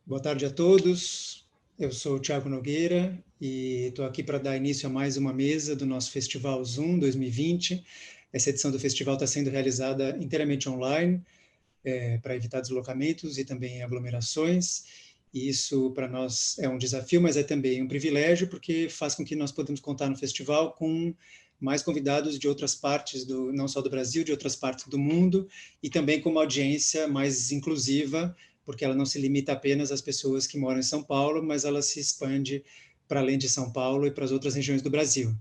Boa tarde a todos. Eu sou o Thiago Nogueira e estou aqui para dar início a mais uma mesa do nosso Festival Zoom 2020. Essa edição do festival está sendo realizada inteiramente online, para evitar deslocamentos e também aglomerações. E isso, para nós, é um desafio, mas é também um privilégio, porque faz com que nós podemos contar no festival com mais convidados de outras partes, não só do Brasil, de outras partes do mundo, e também com uma audiência mais inclusiva, porque ela não se limita apenas às pessoas que moram em São Paulo, mas ela se expande para além de São Paulo e para as outras regiões do Brasil.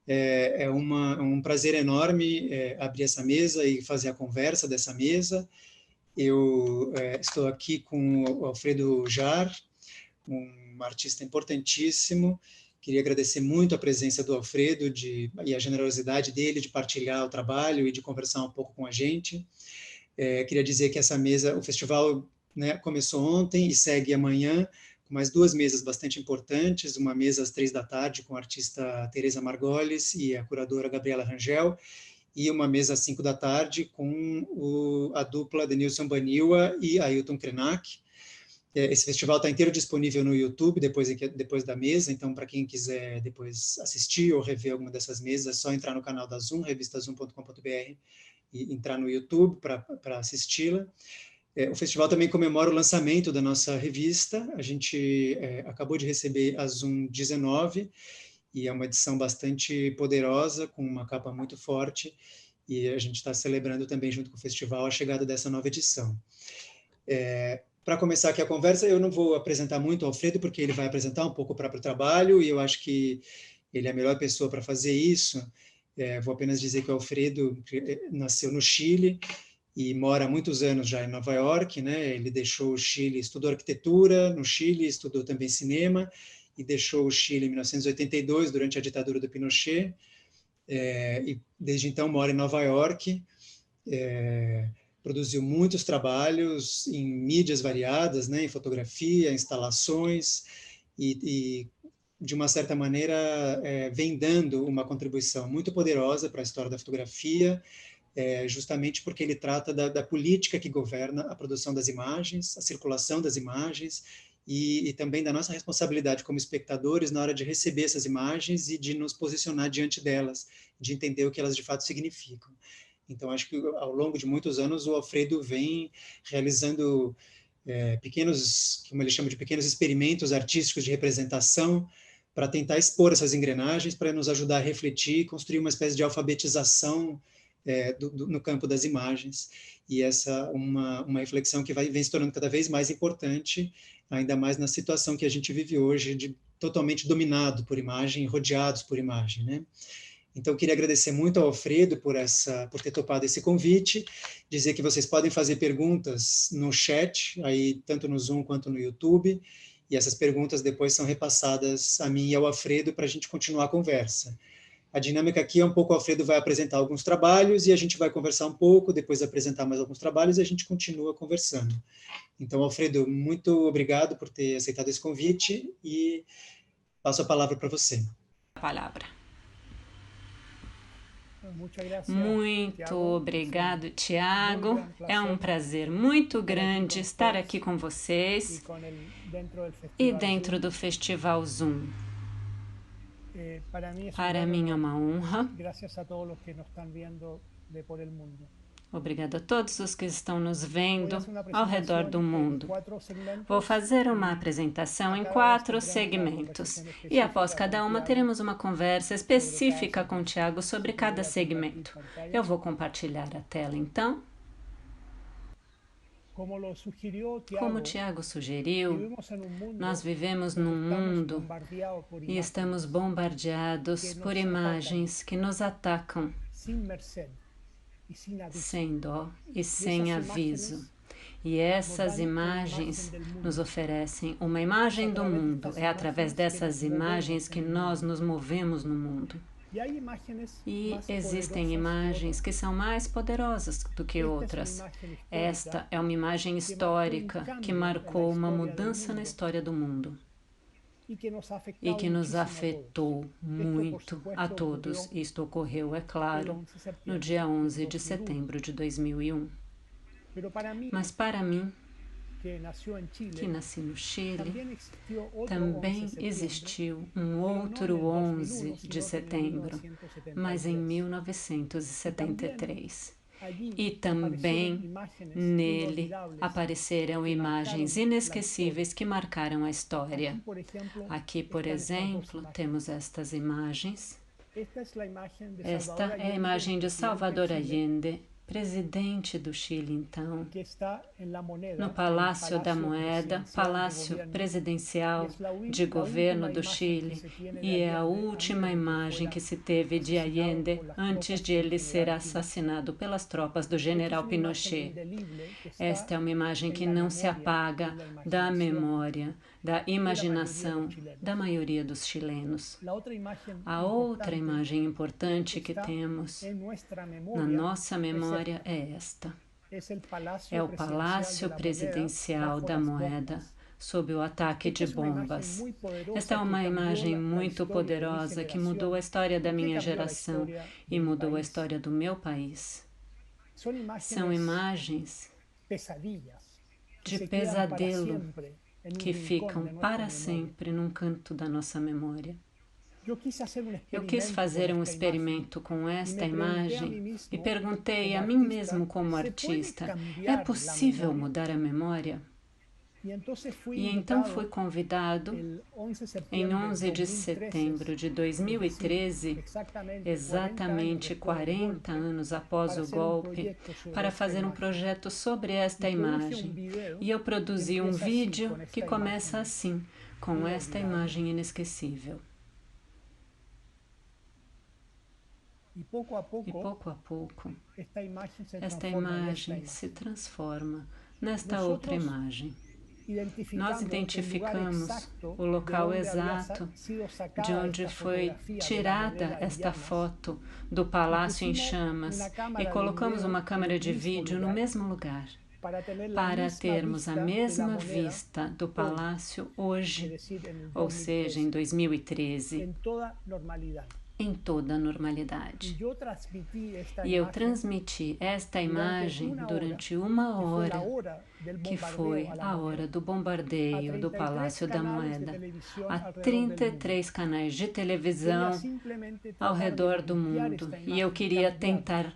É um prazer enorme abrir essa mesa e fazer a conversa dessa mesa. Eu estou aqui com o Alfredo Jar, um artista importantíssimo. Queria agradecer muito a presença do Alfredo e a generosidade dele de partilhar o trabalho e de conversar um pouco com a gente. Queria dizer que essa mesa, o festival, né, começou ontem e segue amanhã, com mais duas mesas bastante importantes, uma mesa às 15h com a artista Teresa Margolis e a curadora Gabriela Rangel, e uma mesa às 17h com a dupla Denilson Baniwa e Ailton Krenak. Esse festival está inteiro disponível no YouTube depois da mesa, então para quem quiser depois assistir ou rever alguma dessas mesas, é só entrar no canal da Zoom, revistazoom.com.br, e entrar no YouTube para assisti-la. O festival também comemora o lançamento da nossa revista. A gente acabou de receber a Zoom 19, e é uma edição bastante poderosa, com uma capa muito forte, e a gente está celebrando também, junto com o festival, a chegada dessa nova edição. Para começar aqui a conversa, eu não vou apresentar muito o Alfredo, porque ele vai apresentar um pouco o próprio trabalho, e eu acho que ele é a melhor pessoa para fazer isso. Vou apenas dizer que o Alfredo nasceu no Chile e mora há muitos anos já em Nova York, né? Ele deixou o Chile, estudou arquitetura no Chile, estudou também cinema, e deixou o Chile em 1982, durante a ditadura do Pinochet, e desde então mora em Nova York. Produziu muitos trabalhos em mídias variadas, né, em fotografia, instalações, e de uma certa maneira, vem dando uma contribuição muito poderosa para a história da fotografia, justamente porque ele trata da política que governa a produção das imagens, a circulação das imagens, e também da nossa responsabilidade como espectadores na hora de receber essas imagens e de nos posicionar diante delas, de entender o que elas de fato significam. Então, acho que ao longo de muitos anos o Alfredo vem realizando pequenos, como ele chama de pequenos experimentos artísticos de representação, para tentar expor essas engrenagens, para nos ajudar a refletir e construir uma espécie de alfabetização no campo das imagens. E essa uma reflexão que vem se tornando cada vez mais importante, ainda mais na situação que a gente vive hoje, de totalmente dominado por imagem, rodeados por imagem, né? Então, eu queria agradecer muito ao Alfredo por ter topado esse convite, dizer que vocês podem fazer perguntas no chat, aí, tanto no Zoom quanto no YouTube, e essas perguntas depois são repassadas a mim e ao Alfredo para a gente continuar a conversa. A dinâmica aqui é um pouco, o Alfredo vai apresentar alguns trabalhos e a gente vai conversar um pouco, depois apresentar mais alguns trabalhos e a gente continua conversando. Então, Alfredo, muito obrigado por ter aceitado esse convite e passo a palavra para você. A palavra. Muito obrigado, Tiago. É um prazer muito grande estar aqui com vocês e dentro do Festival Zoom. Para mim é uma honra. Obrigado a todos os que estão nos vendo ao redor do mundo. Vou fazer uma apresentação em 4 segmentos e após cada uma teremos uma conversa específica com o Tiago sobre cada segmento. Eu vou compartilhar a tela então. Como o Tiago sugeriu, nós vivemos num mundo e estamos bombardeados por imagens que nos atacam sem dó e sem aviso. E essas imagens nos oferecem uma imagem do mundo. É através dessas imagens que nós nos movemos no mundo. E existem imagens que são mais poderosas do que outras. Esta é uma imagem histórica que marcou uma mudança na história do mundo e que nos afetou muito a todos. Isto ocorreu, é claro, no dia 11 de setembro de 2001. Mas para mim, que nasci no Chile, também existiu um outro 11 de setembro, mas em 1973. E também nele apareceram imagens inesquecíveis que marcaram a história. Aqui, por exemplo, temos estas imagens. Esta é a imagem de Salvador Allende, presidente do Chile, então, no Palácio da Moeda, palácio presidencial de governo do Chile, e é a última imagem que se teve de Allende antes de ele ser assassinado pelas tropas do general Pinochet. Esta é uma imagem que não se apaga da memória, da imaginação da maioria dos chilenos. A outra imagem importante que temos na nossa memória é esta. É o Palácio Presidencial da Moeda, sob o ataque de bombas. Esta é uma imagem muito poderosa que mudou a história da minha geração e mudou a história do meu país. São imagens de pesadelo que ficam para sempre num canto da nossa memória. Eu quis fazer um experimento com esta imagem e perguntei a mim mesmo como artista, é possível mudar a memória? E então fui convidado em 11 de setembro de 2013, exatamente 40 anos após o golpe, para fazer um projeto sobre esta imagem. E eu produzi um vídeo que começa assim, com esta imagem inesquecível. E pouco a pouco, esta imagem se transforma nesta outra imagem. Nós identificamos o local exato de onde foi tirada esta foto do Palácio em Chamas e colocamos uma câmera de vídeo no mesmo lugar, para termos a mesma vista do Palácio hoje, ou seja, em 2013. Em toda a normalidade. E eu transmiti esta imagem durante 1 hora, que foi a hora do bombardeio do Palácio da Moeda, a 33 canais de televisão ao redor do mundo. E eu queria tentar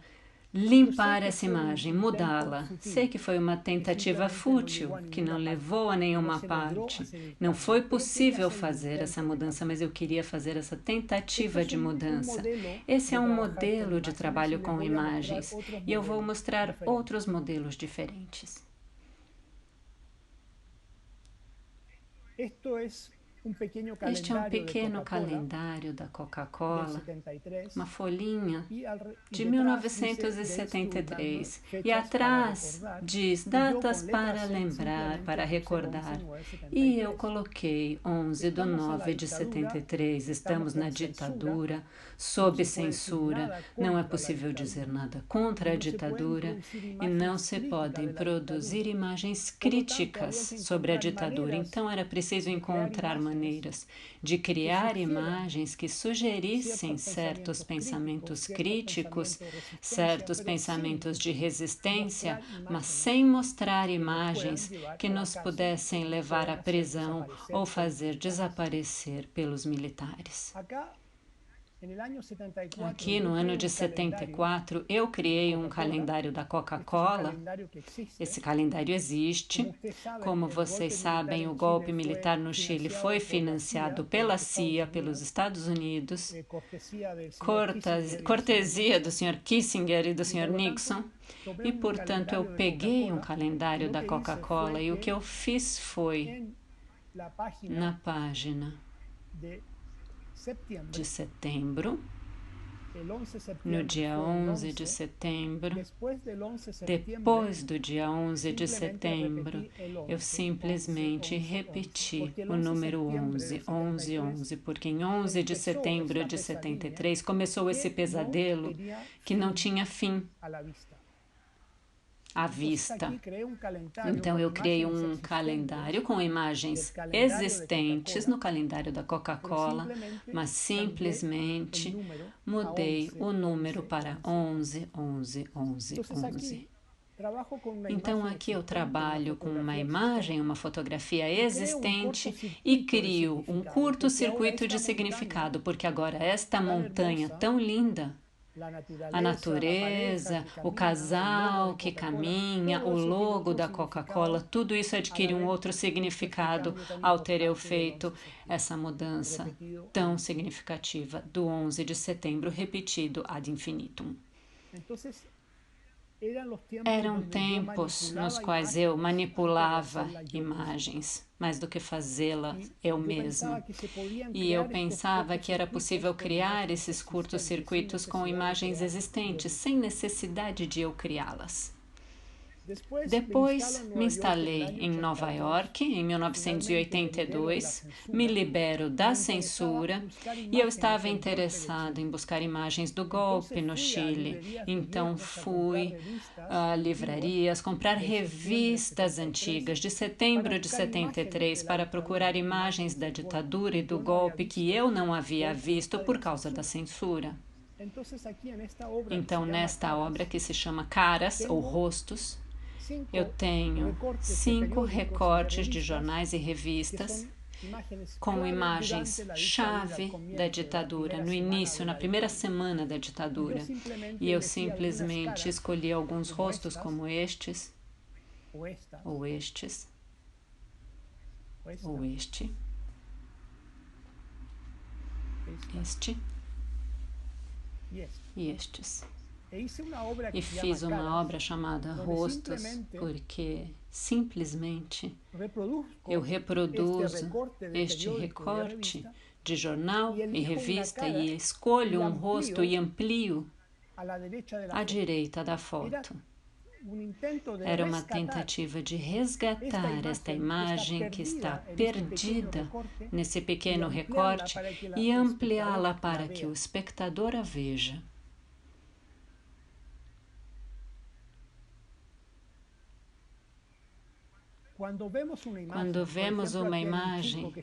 limpar essa imagem, mudá-la. Sei que foi uma tentativa fútil, que não levou a nenhuma parte. Não foi possível fazer essa mudança, mas eu queria fazer essa tentativa de mudança. Esse é um modelo de trabalho com imagens, e eu vou mostrar outros modelos diferentes. Este é um pequeno calendário da Coca-Cola, uma folhinha de 1973. E atrás diz datas para lembrar, para recordar. E eu coloquei 11/9/73. Estamos na ditadura, sob censura. Não é possível dizer nada contra a ditadura e não se podem produzir imagens críticas sobre a ditadura. Então era preciso encontrar maneiras de criar imagens que sugerissem certos pensamentos críticos, certos pensamentos de resistência, mas sem mostrar imagens que nos pudessem levar à prisão ou fazer desaparecer pelos militares. Aqui no ano de 74, eu criei um calendário da Coca-Cola. Esse calendário existe. Como vocês sabem, o golpe militar no Chile foi financiado pela CIA, pelos Estados Unidos, cortesia do Sr. Kissinger e do Sr. Nixon. E, portanto, eu peguei um calendário da Coca-Cola e o que eu fiz foi, na página de setembro, no dia 11 de setembro, depois do dia 11 de setembro, eu simplesmente repeti o número 11, 11, 11, porque em 11 de setembro de 73 começou esse pesadelo que não tinha fim à vista. Então eu criei um calendário com imagens existentes no calendário da Coca-Cola, mas simplesmente mudei o número para 11, 11, 11, 11. Então aqui eu trabalho com uma imagem, uma fotografia existente e crio um curto-circuito de significado, porque agora esta montanha tão linda, a natureza, o casal que caminha, o logo da Coca-Cola, tudo isso adquire um outro significado ao ter eu feito essa mudança tão significativa do 11 de setembro, repetido ad infinitum. Eram tempos nos quais eu manipulava imagens, mais do que fazê-la eu mesma. E eu pensava que era possível criar esses curtos-circuitos com imagens existentes, sem necessidade de eu criá-las. Depois me instalei em Nova York, em 1982, me libero da censura e eu estava interessado em buscar imagens do golpe no Chile. Então fui a livrarias comprar revistas antigas de setembro de 73 para procurar imagens da ditadura e do golpe que eu não havia visto por causa da censura. Então, nesta obra que se chama Caras ou Rostos, eu tenho 5 recortes de jornais e revistas com imagens-chave da ditadura, no início, na primeira semana da ditadura. E eu simplesmente escolhi alguns rostos como estes, ou estes, ou este, este e estes. E fiz uma obra chamada Rostos, porque simplesmente eu reproduzo este recorte de jornal e revista e escolho um rosto e amplio à direita da foto. Era uma tentativa de resgatar esta imagem que está perdida nesse pequeno recorte e ampliá-la para que o espectador a veja. Quando vemos uma imagem,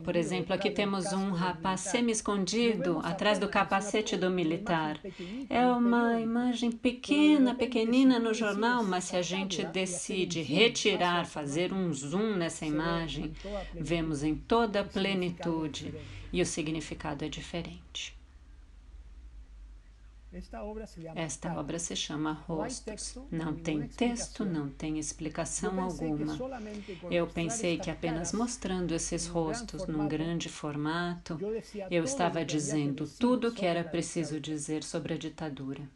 por exemplo, aqui temos um rapaz semi-escondido atrás do capacete do militar. É uma imagem pequena, pequenina no jornal, mas se a gente decide retirar, fazer um zoom nessa imagem, vemos em toda a plenitude e o significado é diferente. Esta obra se chama Rostos. Não tem texto, não tem explicação alguma. Eu pensei que apenas mostrando esses rostos num grande formato, eu estava dizendo tudo o que era preciso dizer sobre a ditadura.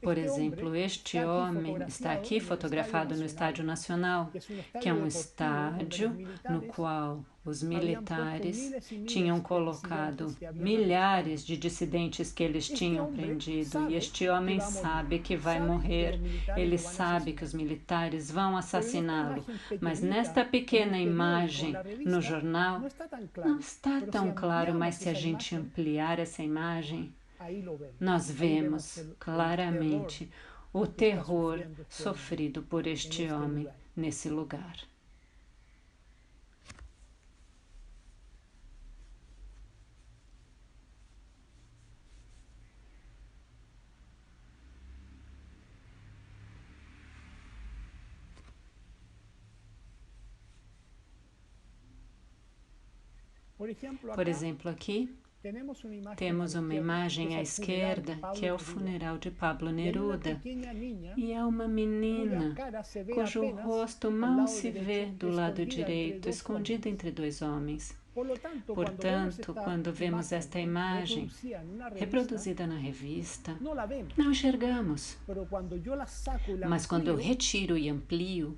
Por exemplo, este homem está aqui fotografado no Estádio Nacional, que é um estádio no qual os militares tinham colocado milhares de dissidentes que eles tinham prendido. E este homem sabe que vai morrer, ele sabe que os militares vão assassiná-lo. Mas nesta pequena imagem no jornal, não está tão claro, mas se a gente ampliar essa imagem, nós vemos claramente o terror sofrido por este homem nesse lugar. Por exemplo, aqui temos uma imagem à esquerda, que é o funeral de Pablo Neruda, e é uma menina cujo rosto mal se vê do lado direito, escondida entre 2 homens. Portanto, quando vemos esta imagem reproduzida na revista, não enxergamos. Mas quando eu retiro e amplio,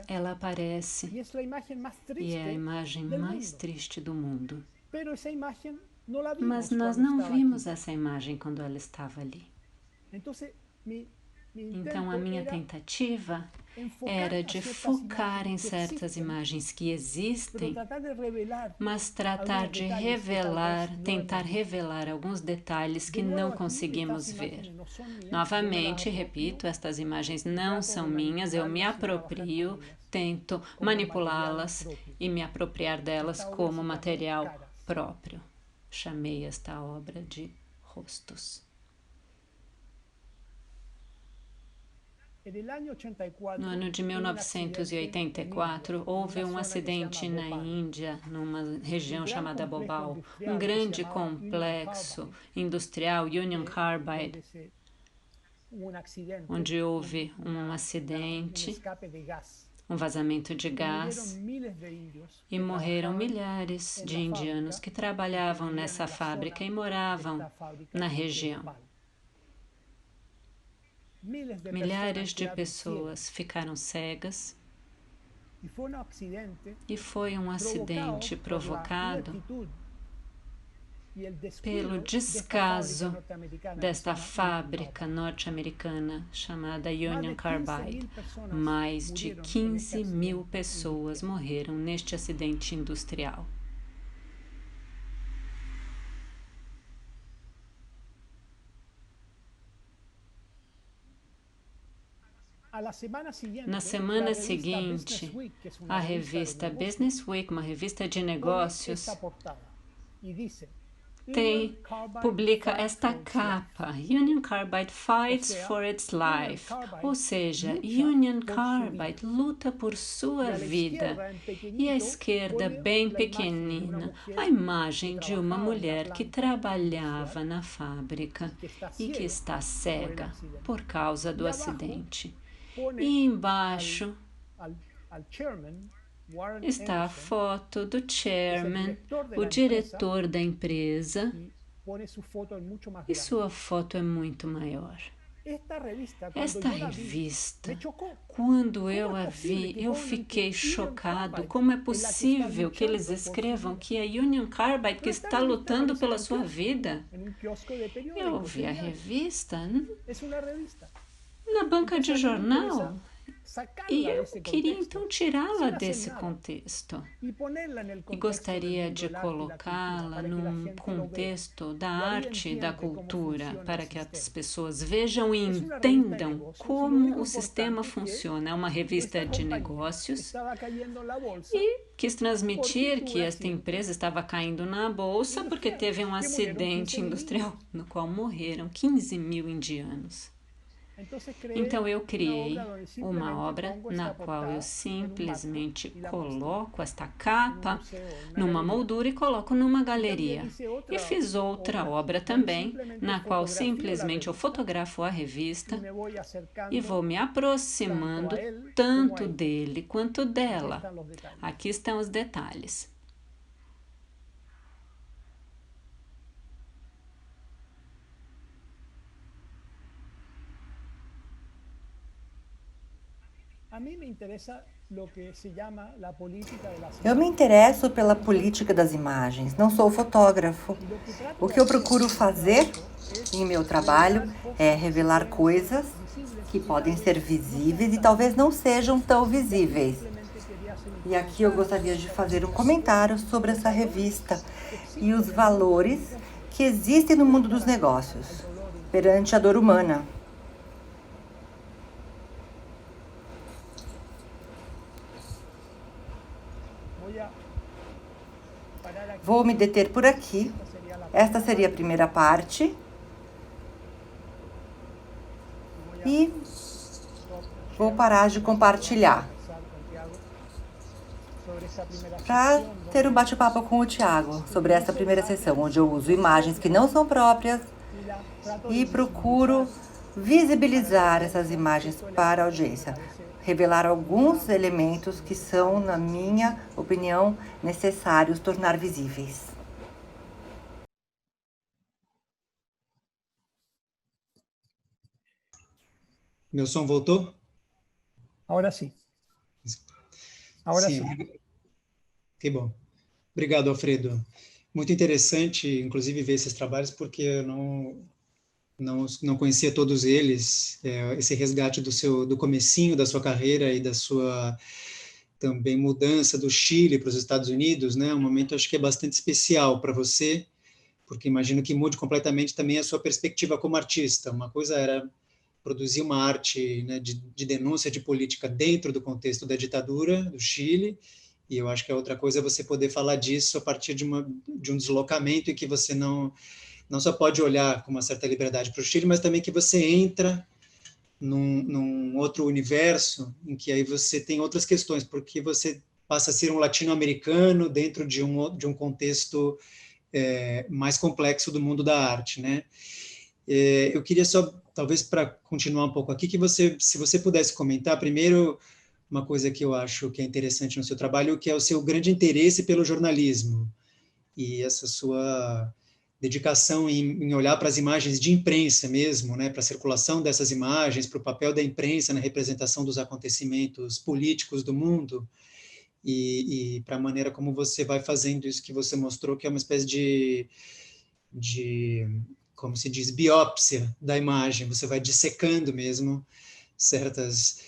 ela aparece e é a imagem mais triste do mundo. Mas nós não vimos essa imagem quando ela estava ali. Então a minha tentativa era de focar em certas imagens que existem, mas tratar de revelar, tentar revelar alguns detalhes que não conseguimos ver. Novamente, repito, estas imagens não são minhas, eu me aproprio, tento manipulá-las e me apropriar delas como material próprio. Chamei esta obra de Rostos. No ano de 1984, houve um acidente na Índia, numa região chamada Bhopal, um grande complexo industrial, Union Carbide, onde houve um acidente, um vazamento de gás, e morreram milhares de indianos que trabalhavam nessa fábrica e moravam na região. Milhares de pessoas ficaram cegas e foi um acidente provocado pelo descaso desta fábrica norte-americana chamada Union Carbide. Mais de 15 mil pessoas morreram neste acidente industrial. Na semana seguinte, a revista Business Week, uma revista de negócios, publica esta capa: Union Carbide fights for its life, ou seja, Union Carbide luta por sua vida. E a esquerda, bem pequenina, a imagem de uma mulher que trabalhava na fábrica e que está cega por causa do acidente. E embaixo está a foto do chairman, o diretor da empresa, e sua foto é muito maior. Esta revista, quando eu a vi, eu fiquei chocado. Como é possível que eles escrevam que a Union Carbide que está lutando pela sua vida? Eu vi a revista na banca de jornal e eu queria então tirá-la desse contexto e gostaria de colocá-la num contexto da arte e da cultura para que as pessoas vejam e entendam como o sistema funciona. É uma revista de negócios e quis transmitir que esta empresa estava caindo na bolsa porque teve um acidente industrial no qual morreram 15 mil indianos. Então eu criei uma obra na qual eu simplesmente coloco esta capa numa moldura e coloco numa galeria. E fiz outra obra também, na qual simplesmente eu fotografo a revista e vou me aproximando tanto dele quanto dela. Aqui estão os detalhes. Eu me interesso pela política das imagens, não sou fotógrafo. O que eu procuro fazer em meu trabalho é revelar coisas que podem ser visíveis e talvez não sejam tão visíveis. E aqui eu gostaria de fazer um comentário sobre essa revista e os valores que existem no mundo dos negócios perante a dor humana. Vou me deter por aqui. Esta seria a primeira parte. E vou parar de compartilhar para ter um bate-papo com o Thiago sobre essa primeira sessão, onde eu uso imagens que não são próprias e procuro visibilizar essas imagens para a audiência. Revelar alguns elementos que são, na minha opinião, necessários tornar visíveis. Meu som voltou? Agora sim. Agora sim. Que bom. Obrigado, Alfredo. Muito interessante, inclusive, ver esses trabalhos, porque eu não conhecia todos eles, esse resgate do comecinho da sua carreira e da sua também mudança do Chile para os Estados Unidos, né? Um momento, acho que é bastante especial para você, porque imagino que mude completamente também a sua perspectiva como artista. Uma coisa era produzir uma arte, né, de denúncia de política dentro do contexto da ditadura do Chile, e eu acho que a outra coisa é você poder falar disso a partir de um deslocamento em que você não só pode olhar com uma certa liberdade para o Chile, mas também que você entra num outro universo, em que aí você tem outras questões, porque você passa a ser um latino-americano dentro de um contexto mais complexo do mundo da arte, né? Eu queria só, talvez para continuar um pouco aqui, se você pudesse comentar, primeiro, uma coisa que eu acho que é interessante no seu trabalho, que é o seu grande interesse pelo jornalismo, e essa sua dedicação em olhar para as imagens de imprensa mesmo, né, para a circulação dessas imagens, para o papel da imprensa na representação dos acontecimentos políticos do mundo, e para a maneira como você vai fazendo isso que você mostrou, que é uma espécie de como se diz, biópsia da imagem. Você vai dissecando mesmo certas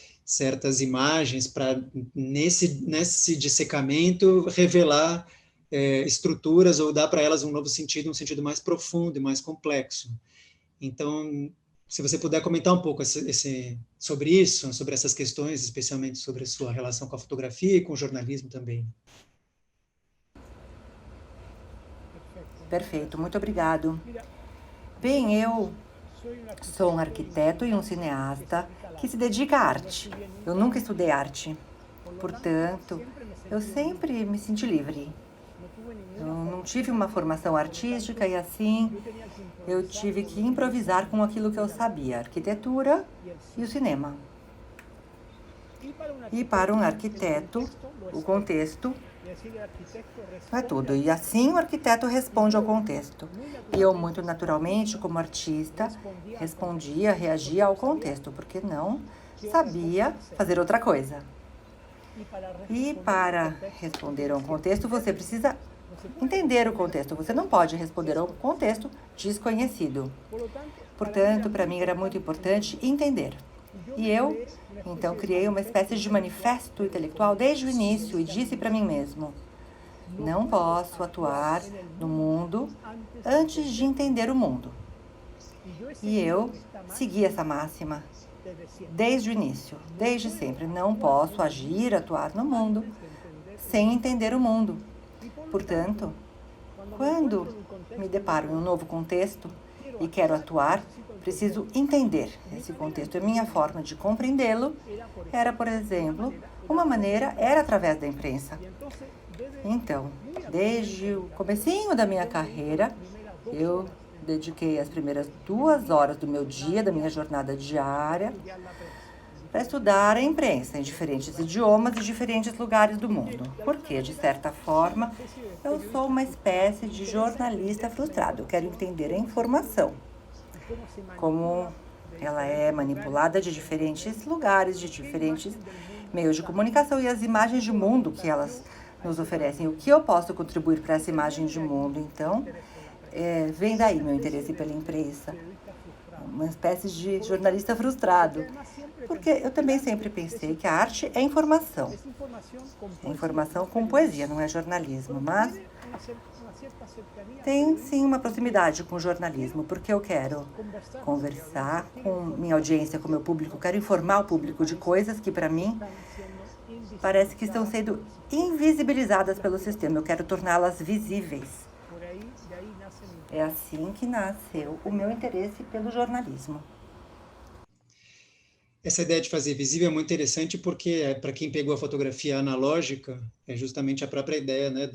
imagens para, nesse dissecamento, revelar estruturas ou dar para elas um novo sentido, um sentido mais profundo e mais complexo. Então, se você puder comentar um pouco sobre isso, sobre essas questões, especialmente sobre a sua relação com a fotografia e com o jornalismo também. Perfeito, muito obrigado. Bem, eu sou um arquiteto e um cineasta que se dedica à arte. Eu nunca estudei arte, portanto, eu sempre me senti livre. Eu não tive uma formação artística e assim eu tive que improvisar com aquilo que eu sabia, a arquitetura e o cinema. E para um arquiteto, o contexto é tudo. E assim o arquiteto responde ao contexto. E eu, muito naturalmente, como artista, reagia ao contexto, porque não sabia fazer outra coisa. E para responder a um contexto, você precisa entender o contexto. Você não pode responder a um contexto desconhecido. Portanto, para mim era muito importante entender. E eu, então, criei uma espécie de manifesto intelectual desde o início e disse para mim mesmo: não posso atuar no mundo antes de entender o mundo. E eu segui essa máxima desde o início, desde sempre. Não posso atuar no mundo sem entender o mundo. Portanto, quando me deparo em um novo contexto e quero atuar, preciso entender esse contexto. A minha forma de compreendê-lo era, por exemplo, era através da imprensa. Então, desde o comecinho da minha carreira, eu dediquei as primeiras 2 horas do meu dia, da minha jornada diária, para estudar a imprensa em diferentes idiomas e diferentes lugares do mundo. Porque, de certa forma, eu sou uma espécie de jornalista frustrado. Eu quero entender a informação, como ela é manipulada de diferentes lugares, de diferentes meios de comunicação e as imagens de mundo que elas nos oferecem. O que eu posso contribuir para essa imagem de mundo? Então, vem daí meu interesse pela imprensa, uma espécie de jornalista frustrado, porque eu também sempre pensei que a arte é informação. É informação com poesia, não é jornalismo, mas tem sim uma proximidade com o jornalismo, porque eu quero conversar com minha audiência, com meu público, quero informar o público de coisas que, para mim, parece que estão sendo invisibilizadas pelo sistema. Eu quero torná-las visíveis. É assim que nasceu o meu interesse pelo jornalismo. Essa ideia de fazer visível é muito interessante porque, para quem pegou a fotografia analógica, é justamente a própria ideia, né,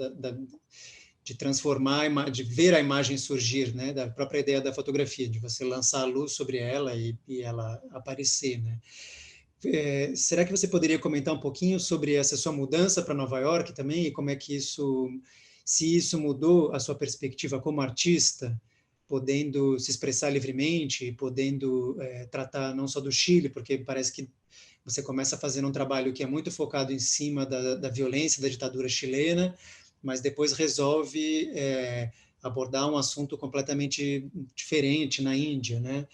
de transformar, de ver a imagem surgir, né, da própria ideia da fotografia, de você lançar a luz sobre ela e ela aparecer, né? Será que você poderia comentar um pouquinho sobre essa sua mudança para Nova York também, e como é que se isso mudou a sua perspectiva como artista, podendo se expressar livremente, podendo tratar não só do Chile, porque parece que você começa fazendo um trabalho que é muito focado em cima da violência da ditadura chilena, mas depois resolve abordar um assunto completamente diferente na Índia, né?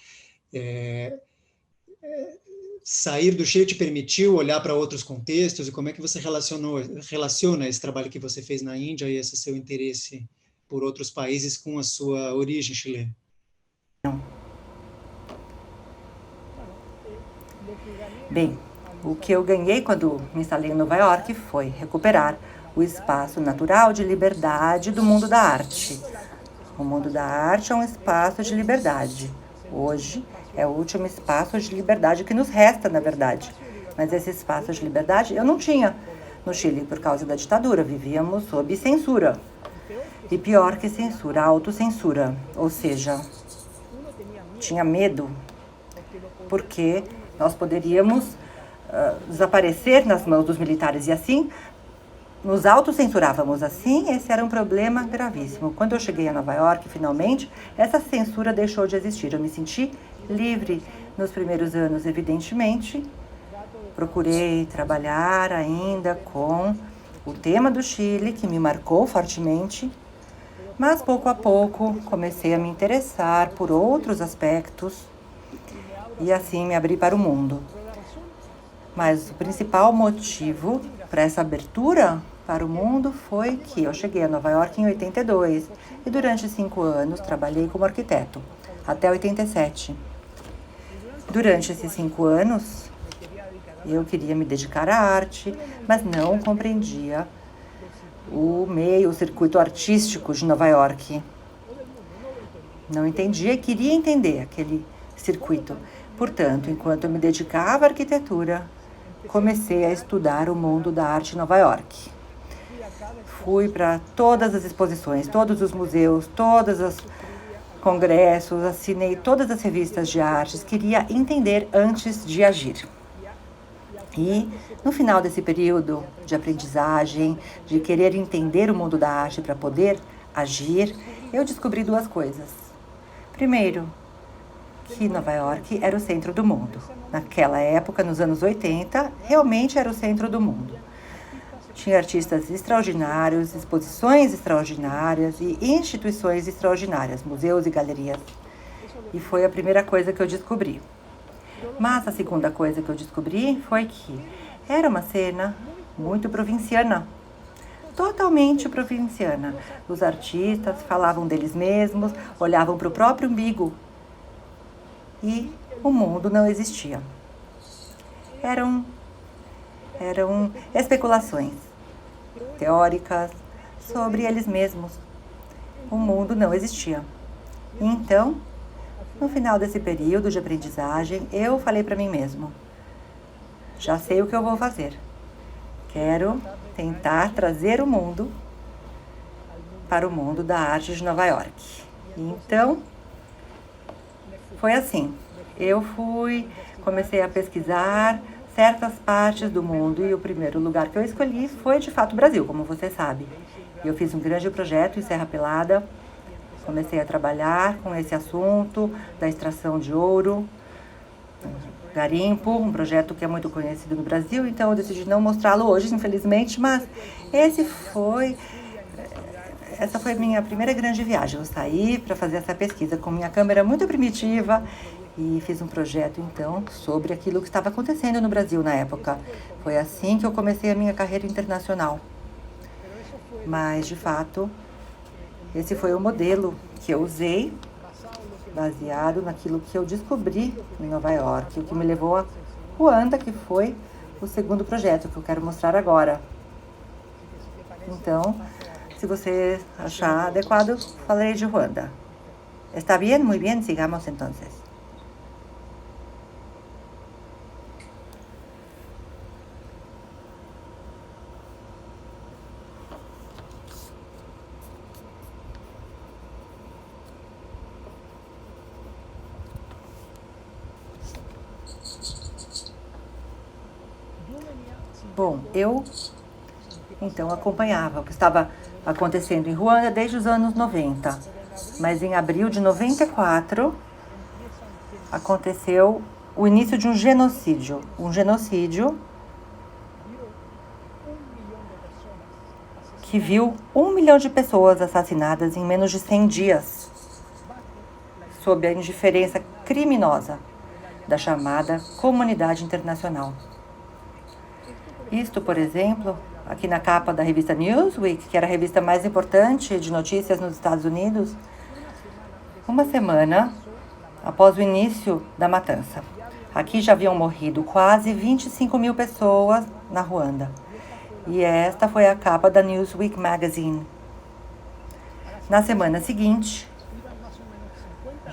Sair do Chile te permitiu olhar para outros contextos, e como é que você relaciona esse trabalho que você fez na Índia e esse seu interesse por outros países com a sua origem chilena? Bem, o que eu ganhei quando me instalei em Nova York foi recuperar o espaço natural de liberdade do mundo da arte. O mundo da arte é um espaço de liberdade. Hoje, É o último espaço de liberdade que nos resta, na verdade. Mas esse espaço de liberdade eu não tinha no Chile por causa da ditadura. Vivíamos sob censura. E pior que censura, autocensura. Ou seja, tinha medo, porque nós poderíamos desaparecer nas mãos dos militares e assim nos autocensurávamos. Assim, esse era um problema gravíssimo. Quando eu cheguei a Nova York, finalmente, essa censura deixou de existir. Eu me senti livre nos primeiros anos, evidentemente. Procurei trabalhar ainda com o tema do Chile, que me marcou fortemente, mas pouco a pouco comecei a me interessar por outros aspectos e assim me abri para o mundo. Mas o principal motivo para essa abertura para o mundo foi que eu cheguei a Nova York em 82 e durante 5 anos trabalhei como arquiteto, até 87. Durante esses 5 anos, eu queria me dedicar à arte, mas não compreendia o meio, o circuito artístico de Nova York. Não entendia e queria entender aquele circuito. Portanto, enquanto eu me dedicava à arquitetura, comecei a estudar o mundo da arte em Nova York. Fui para todas as exposições, todos os museus, todos os congressos, assinei todas as revistas de artes, queria entender antes de agir. E no final desse período de aprendizagem, de querer entender o mundo da arte para poder agir, eu descobri 2 coisas. Primeiro, que Nova York era o centro do mundo. Naquela época, nos anos 80, realmente era o centro do mundo. Tinha artistas extraordinários, exposições extraordinárias e instituições extraordinárias, museus e galerias. E foi a primeira coisa que eu descobri. Mas a segunda coisa que eu descobri foi que era uma cena muito provinciana, totalmente provinciana. Os artistas falavam deles mesmos, olhavam para o próprio umbigo e o mundo não existia. Eram especulações teóricas sobre eles mesmos. O mundo não existia. Então, no final desse período de aprendizagem, eu falei para mim mesmo: já sei o que eu vou fazer. Quero tentar trazer o mundo para o mundo da arte de Nova York. Então, foi assim. Eu comecei a pesquisar certas partes do mundo e o primeiro lugar que eu escolhi foi, de fato, o Brasil, como você sabe. Eu fiz um grande projeto em Serra Pelada. Comecei a trabalhar com esse assunto da extração de ouro, garimpo, um projeto que é muito conhecido no Brasil, então eu decidi não mostrá-lo hoje, infelizmente, mas essa foi minha primeira grande viagem. Eu saí para fazer essa pesquisa com minha câmera muito primitiva e fiz um projeto, então, sobre aquilo que estava acontecendo no Brasil na época. Foi assim que eu comecei a minha carreira internacional. Mas, de fato, esse foi o modelo que eu usei, baseado naquilo que eu descobri em Nova York, o que me levou a Ruanda, que foi o segundo projeto que eu quero mostrar agora. Então, se você achar adequado, falarei de Ruanda. ¿Está bien? Muy bien, sigamos entonces. Bom, eu então acompanhava o que estava acontecendo em Ruanda desde os anos 90. Mas em abril de 94 aconteceu o início de um genocídio. Um genocídio que viu 1 milhão de pessoas assassinadas em menos de 100 dias, sob a indiferença criminosa da chamada comunidade internacional. Isto, por exemplo, aqui na capa da revista Newsweek, que era a revista mais importante de notícias nos Estados Unidos, uma semana após o início da matança. Aqui já haviam morrido quase 25 mil pessoas na Ruanda. E esta foi a capa da Newsweek Magazine. Na semana seguinte,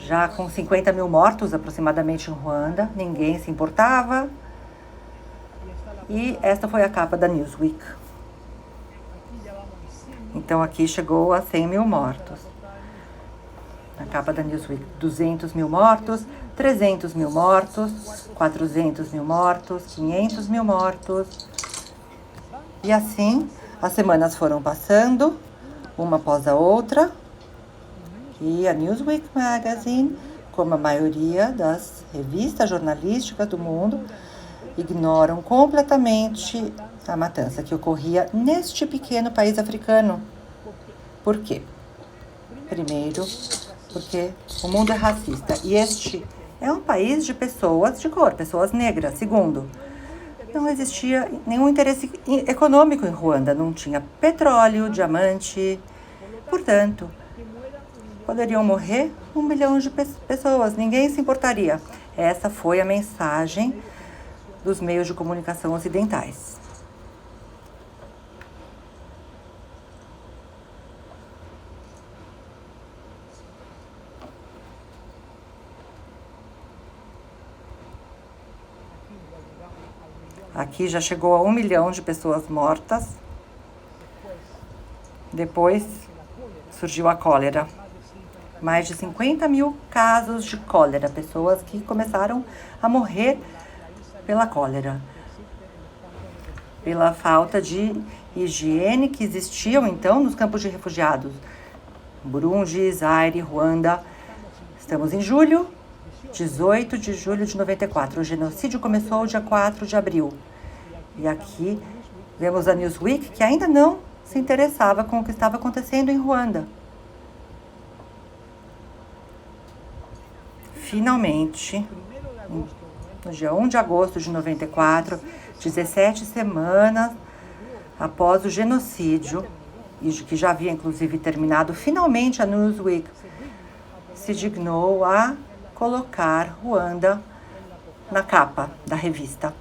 já com 50 mil mortos aproximadamente em Ruanda, ninguém se importava. E esta foi a capa da Newsweek. Então aqui chegou a 100 mil mortos. Na capa da Newsweek, 200 mil mortos, 300 mil mortos, 400 mil mortos, 500 mil mortos. E assim, as semanas foram passando, uma após a outra. E a Newsweek Magazine, como a maioria das revistas jornalísticas do mundo, ignoram completamente a matança que ocorria neste pequeno país africano. Por quê? Primeiro, porque o mundo é racista. E este é um país de pessoas de cor, pessoas negras. Segundo, não existia nenhum interesse econômico em Ruanda. Não tinha petróleo, diamante. Portanto, poderiam morrer 1 milhão de pessoas. Ninguém se importaria. Essa foi a mensagem dos meios de comunicação ocidentais. Aqui já chegou a 1 milhão de pessoas mortas. Depois surgiu a cólera. Mais de 50 mil casos de cólera. Pessoas que começaram a morrer pela cólera. Pela falta de higiene que existiam, então, nos campos de refugiados. Burundi, Zaire, Ruanda. Estamos em julho. 18 de julho de 94. O genocídio começou dia 4 de abril. E aqui vemos a Newsweek, que ainda não se interessava com o que estava acontecendo em Ruanda. Finalmente, no dia 1 de agosto de 94, 17 semanas após o genocídio, e que já havia inclusive terminado, finalmente a Newsweek se dignou a colocar Ruanda na capa da revista.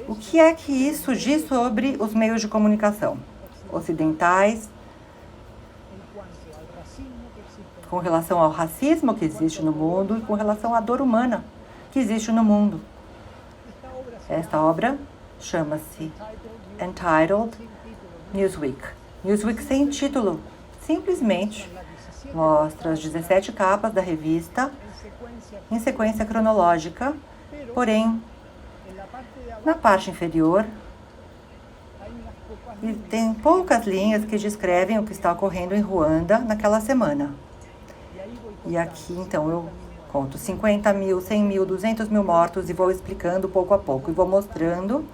O que é que isso diz sobre os meios de comunicação ocidentais com relação ao racismo que existe no mundo e com relação à dor humana que existe no mundo? Esta obra chama-se Entitled Newsweek. Newsweek sem título, simplesmente mostra as 17 capas da revista em sequência cronológica, porém, na parte inferior, tem poucas linhas que descrevem o que está ocorrendo em Ruanda naquela semana. E aqui, então, eu conto 50 mil, 100 mil, 200 mil mortos e vou explicando pouco a pouco. E vou mostrando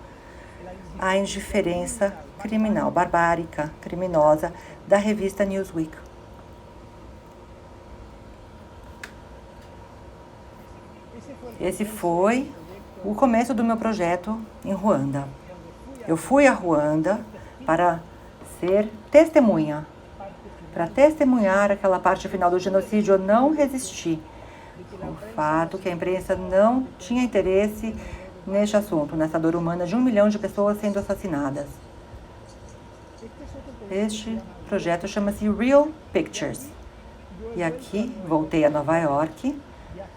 a indiferença criminal, barbárica, criminosa da revista Newsweek. Esse foi o começo do meu projeto em Ruanda. Eu fui a Ruanda para ser testemunha, para testemunhar aquela parte final do genocídio. Eu não resisti. O fato que a imprensa não tinha interesse neste assunto, nessa dor humana de 1 milhão de pessoas sendo assassinadas. Este projeto chama-se Real Pictures. E aqui voltei a Nova York,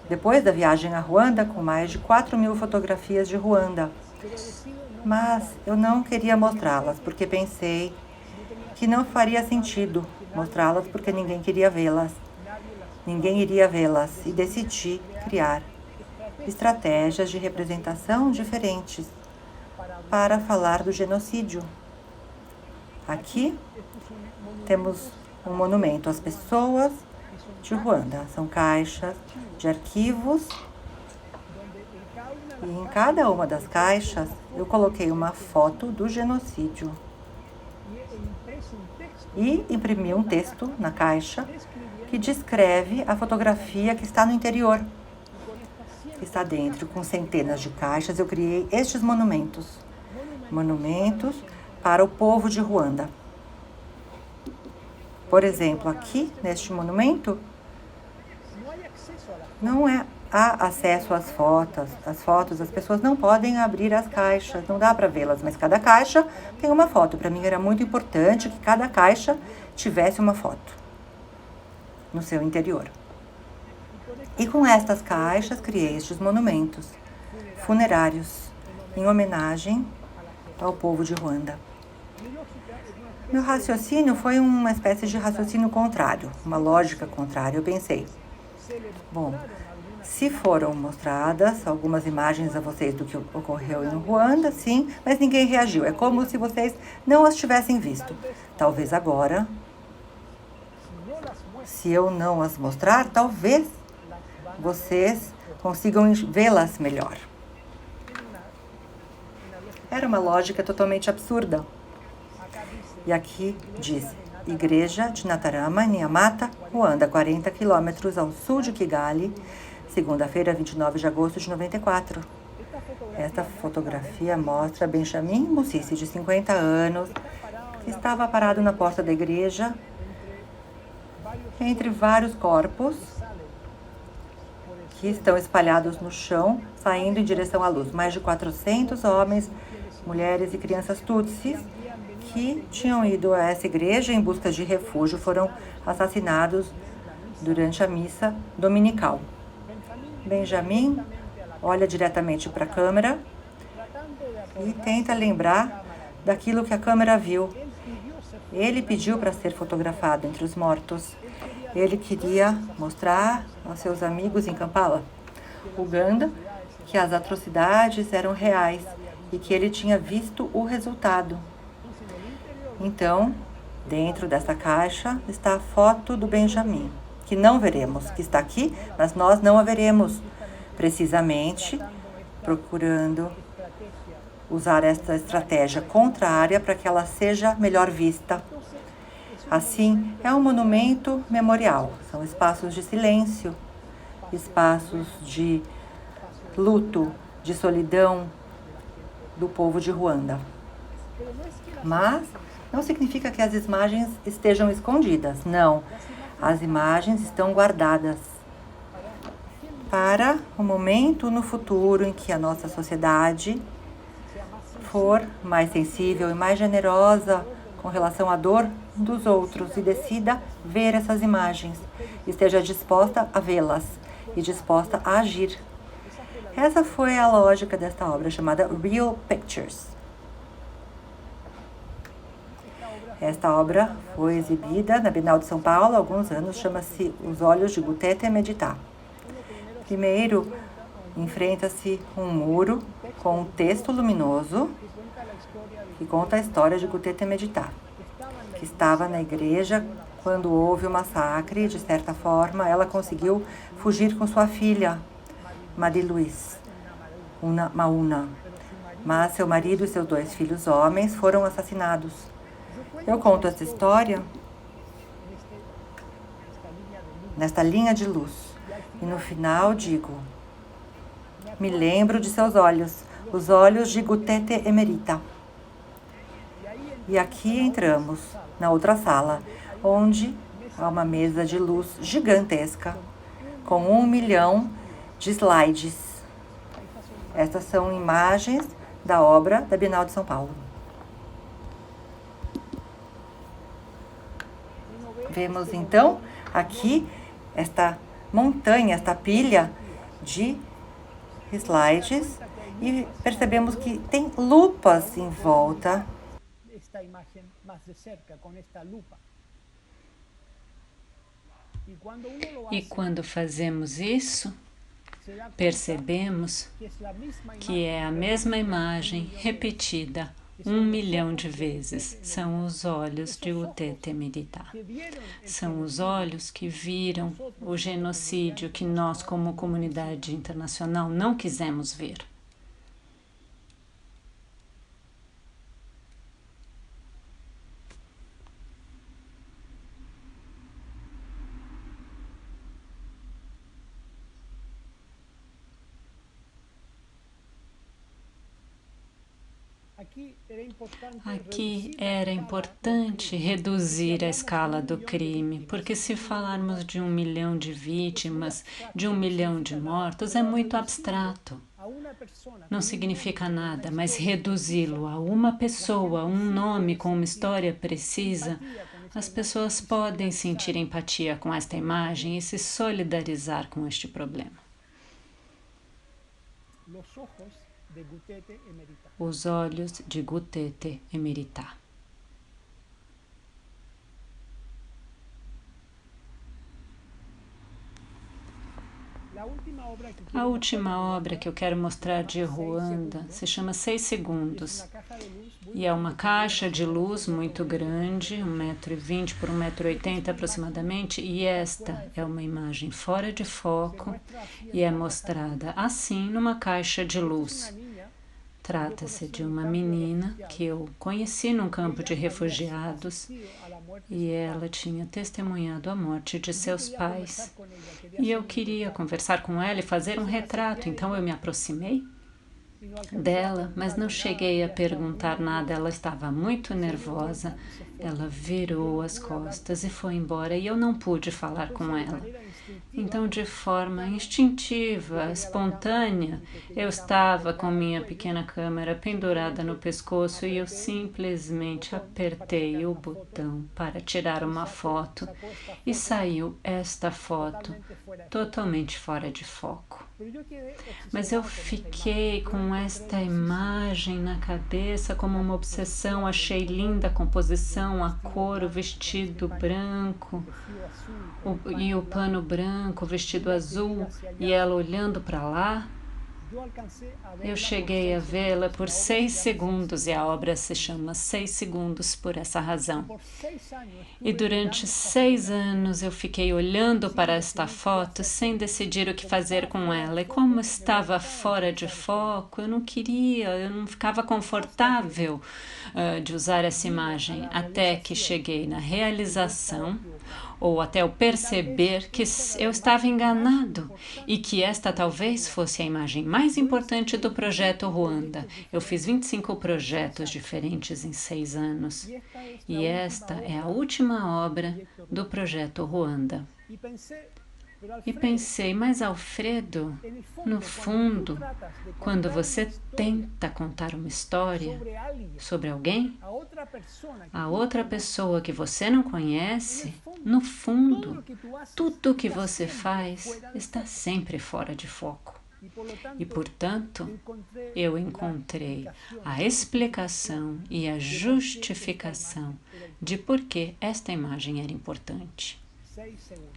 depois da viagem a Ruanda, com mais de 4 mil fotografias de Ruanda. Mas eu não queria mostrá-las, porque pensei que não faria sentido mostrá-las, porque ninguém queria vê-las. Ninguém iria vê-las. E decidi criar estratégias de representação diferentes para falar do genocídio. Aqui temos um monumento às pessoas de Ruanda. São caixas de arquivos e em cada uma das caixas eu coloquei uma foto do genocídio e imprimi um texto na caixa que descreve a fotografia que está no interior, que está dentro. Com centenas de caixas eu criei estes monumentos para o povo de Ruanda. Por exemplo, aqui neste monumento não há acesso às fotos, as pessoas não podem abrir as caixas, não dá para vê-las, mas cada caixa tem uma foto. Para mim era muito importante que cada caixa tivesse uma foto. no seu interior. E com estas caixas criei estes monumentos funerários em homenagem ao povo de Ruanda. Meu raciocínio foi uma espécie de raciocínio contrário, uma lógica contrária. Eu pensei, bom, se foram mostradas algumas imagens a vocês do que ocorreu em Ruanda, sim, mas ninguém reagiu. É como se vocês não as tivessem visto. Talvez agora, se eu não as mostrar, talvez vocês consigam vê-las melhor. Era uma lógica totalmente absurda. E aqui diz, Igreja de Natarama, Nyamata, Ruanda, 40 quilômetros ao sul de Kigali, segunda-feira, 29 de agosto de 94. Esta fotografia mostra Benjamin Musisi, de 50 anos, que estava parado na porta da igreja, entre vários corpos que estão espalhados no chão, saindo em direção à luz. Mais de 400 homens, mulheres e crianças tutsis que tinham ido a essa igreja em busca de refúgio foram assassinados durante a missa dominical. Benjamin olha diretamente para a câmera e tenta lembrar daquilo que a câmera viu. Ele pediu para ser fotografado entre os mortos. Ele queria mostrar aos seus amigos em Kampala, Uganda, que as atrocidades eram reais e que ele tinha visto o resultado. Então, dentro dessa caixa está a foto do Benjamin, que não veremos, que está aqui, mas nós não a veremos, precisamente procurando usar esta estratégia contrária para que ela seja melhor vista. Assim, é um monumento memorial, são espaços de silêncio, espaços de luto, de solidão do povo de Ruanda. Mas não significa que as imagens estejam escondidas, não. As imagens estão guardadas para o momento no futuro em que a nossa sociedade for mais sensível e mais generosa com relação à dor dos outros e decida ver essas imagens, esteja disposta a vê-las e disposta a agir. Essa foi a lógica desta obra chamada Real Pictures. Esta obra foi exibida na Bienal de São Paulo há alguns anos, chama-se Os Olhos de Gutete Medita. Primeiro, enfrenta-se um muro com um texto luminoso que conta a história de Gutete Medita, que estava na igreja quando houve o massacre. De certa forma, ela conseguiu fugir com sua filha, Marie-Louise Mauna, mas seu marido e seus 2 filhos homens foram assassinados. Eu conto essa história nesta linha de luz e no final digo, me lembro de seus olhos, os olhos de Gutete Emerita. E aqui entramos na outra sala, onde há uma mesa de luz gigantesca com 1 milhão de slides. Estas são imagens da obra da Bienal de São Paulo. Vemos então aqui esta montanha, esta pilha de slides e percebemos que tem lupas em volta. E quando fazemos isso, percebemos que é a mesma imagem repetida 1 milhão de vezes. São os olhos de Gutete Medita. São os olhos que viram o genocídio que nós, como comunidade internacional, não quisemos ver. Aqui era importante reduzir a escala do crime, porque se falarmos de 1 milhão de vítimas, de 1 milhão de mortos, é muito abstrato. Não significa nada, mas reduzi-lo a uma pessoa, um nome com uma história precisa, as pessoas podem sentir empatia com esta imagem e se solidarizar com este problema. Os olhos de Gutete Emeritá. A última obra que eu quero mostrar de Ruanda se chama 6 Segundos e é uma caixa de luz muito grande, 1,20 m por 1,80 m aproximadamente, e esta é uma imagem fora de foco e é mostrada assim numa caixa de luz. Trata-se de uma menina que eu conheci num campo de refugiados e ela tinha testemunhado a morte de seus pais. E eu queria conversar com ela e fazer um retrato, então eu me aproximei dela, mas não cheguei a perguntar nada. Ela estava muito nervosa, ela virou as costas e foi embora e eu não pude falar com ela. Então, de forma instintiva, espontânea, eu estava com minha pequena câmera pendurada no pescoço e eu simplesmente apertei o botão para tirar uma foto e saiu esta foto totalmente fora de foco. Mas eu fiquei com esta imagem na cabeça como uma obsessão. Achei linda a composição, a cor, o vestido branco e o pano branco, o vestido azul, e ela olhando para lá. Eu cheguei a vê-la por 6 segundos e a obra se chama 6 Segundos por essa razão. E durante 6 anos eu fiquei olhando para esta foto sem decidir o que fazer com ela. E como estava fora de foco, eu não ficava confortável de usar essa imagem, até que cheguei na realização, ou até eu perceber que eu estava enganado e que esta talvez fosse a imagem mais importante do projeto Ruanda. Eu fiz 25 projetos diferentes em 6 anos e esta é a última obra do projeto Ruanda. E pensei, mas Alfredo, no fundo, quando você tenta contar uma história sobre alguém, a outra pessoa que você não conhece, no fundo, tudo o que você faz está sempre fora de foco. E, portanto, eu encontrei a explicação e a justificação de por que esta imagem era importante.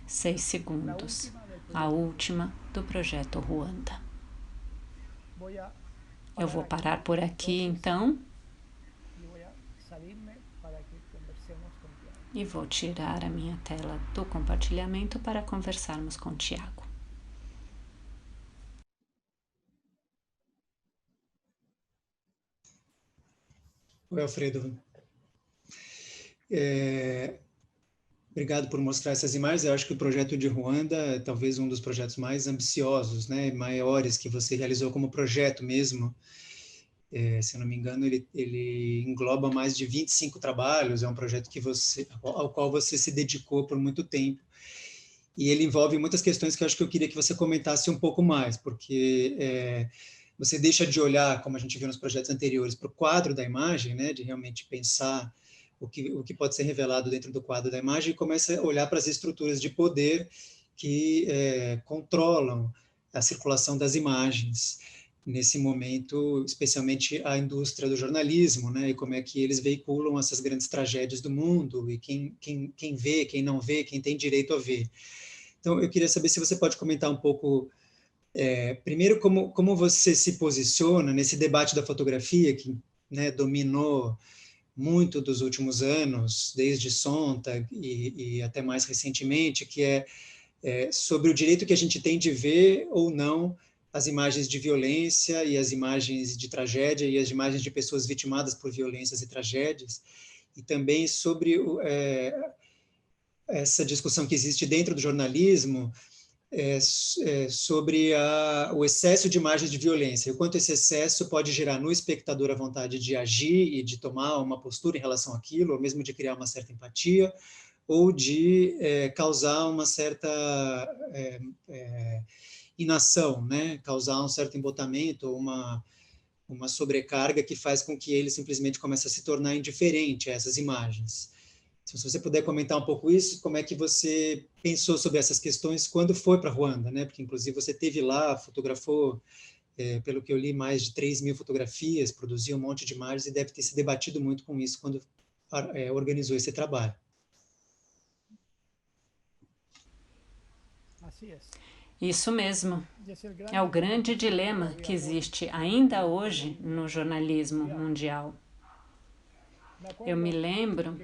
6 segundos, a última do projeto Ruanda. Eu vou parar por aqui, então, e vou tirar a minha tela do compartilhamento para conversarmos com o Tiago. Oi, Alfredo. Obrigado por mostrar essas imagens. Eu acho que o projeto de Ruanda é talvez um dos projetos mais ambiciosos, né, maiores que você realizou como projeto mesmo. Se eu não me engano, ele engloba mais de 25 trabalhos, é um projeto ao qual você se dedicou por muito tempo. E ele envolve muitas questões que eu acho que eu queria que você comentasse um pouco mais, porque você deixa de olhar, como a gente viu nos projetos anteriores, para o quadro da imagem, né, de realmente pensar o que pode ser revelado dentro do quadro da imagem, e começa a olhar para as estruturas de poder que controlam a circulação das imagens nesse momento, especialmente a indústria do jornalismo, né, e como é que eles veiculam essas grandes tragédias do mundo, e quem vê, quem não vê, quem tem direito a ver. Então, eu queria saber se você pode comentar um pouco, primeiro, como você se posiciona nesse debate da fotografia, que, né, dominou muito dos últimos anos, desde Sontag e até mais recentemente, que é sobre o direito que a gente tem de ver ou não as imagens de violência e as imagens de tragédia e as imagens de pessoas vitimadas por violências e tragédias, e também sobre essa discussão que existe dentro do jornalismo sobre o excesso de imagens de violência, o quanto esse excesso pode gerar no espectador a vontade de agir e de tomar uma postura em relação àquilo, ou mesmo de criar uma certa empatia, ou de causar uma certa inação, né? Causar um certo embotamento, ou uma sobrecarga que faz com que ele simplesmente comece a se tornar indiferente a essas imagens. Se você puder comentar um pouco isso, como é que você pensou sobre essas questões quando foi para Ruanda, né? Porque, inclusive, você esteve lá, fotografou, pelo que eu li, mais de 3.000 fotografias, produziu um monte de imagens e deve ter se debatido muito com isso quando organizou esse trabalho. Isso mesmo. É o grande dilema que existe ainda hoje no jornalismo mundial. Eu me lembro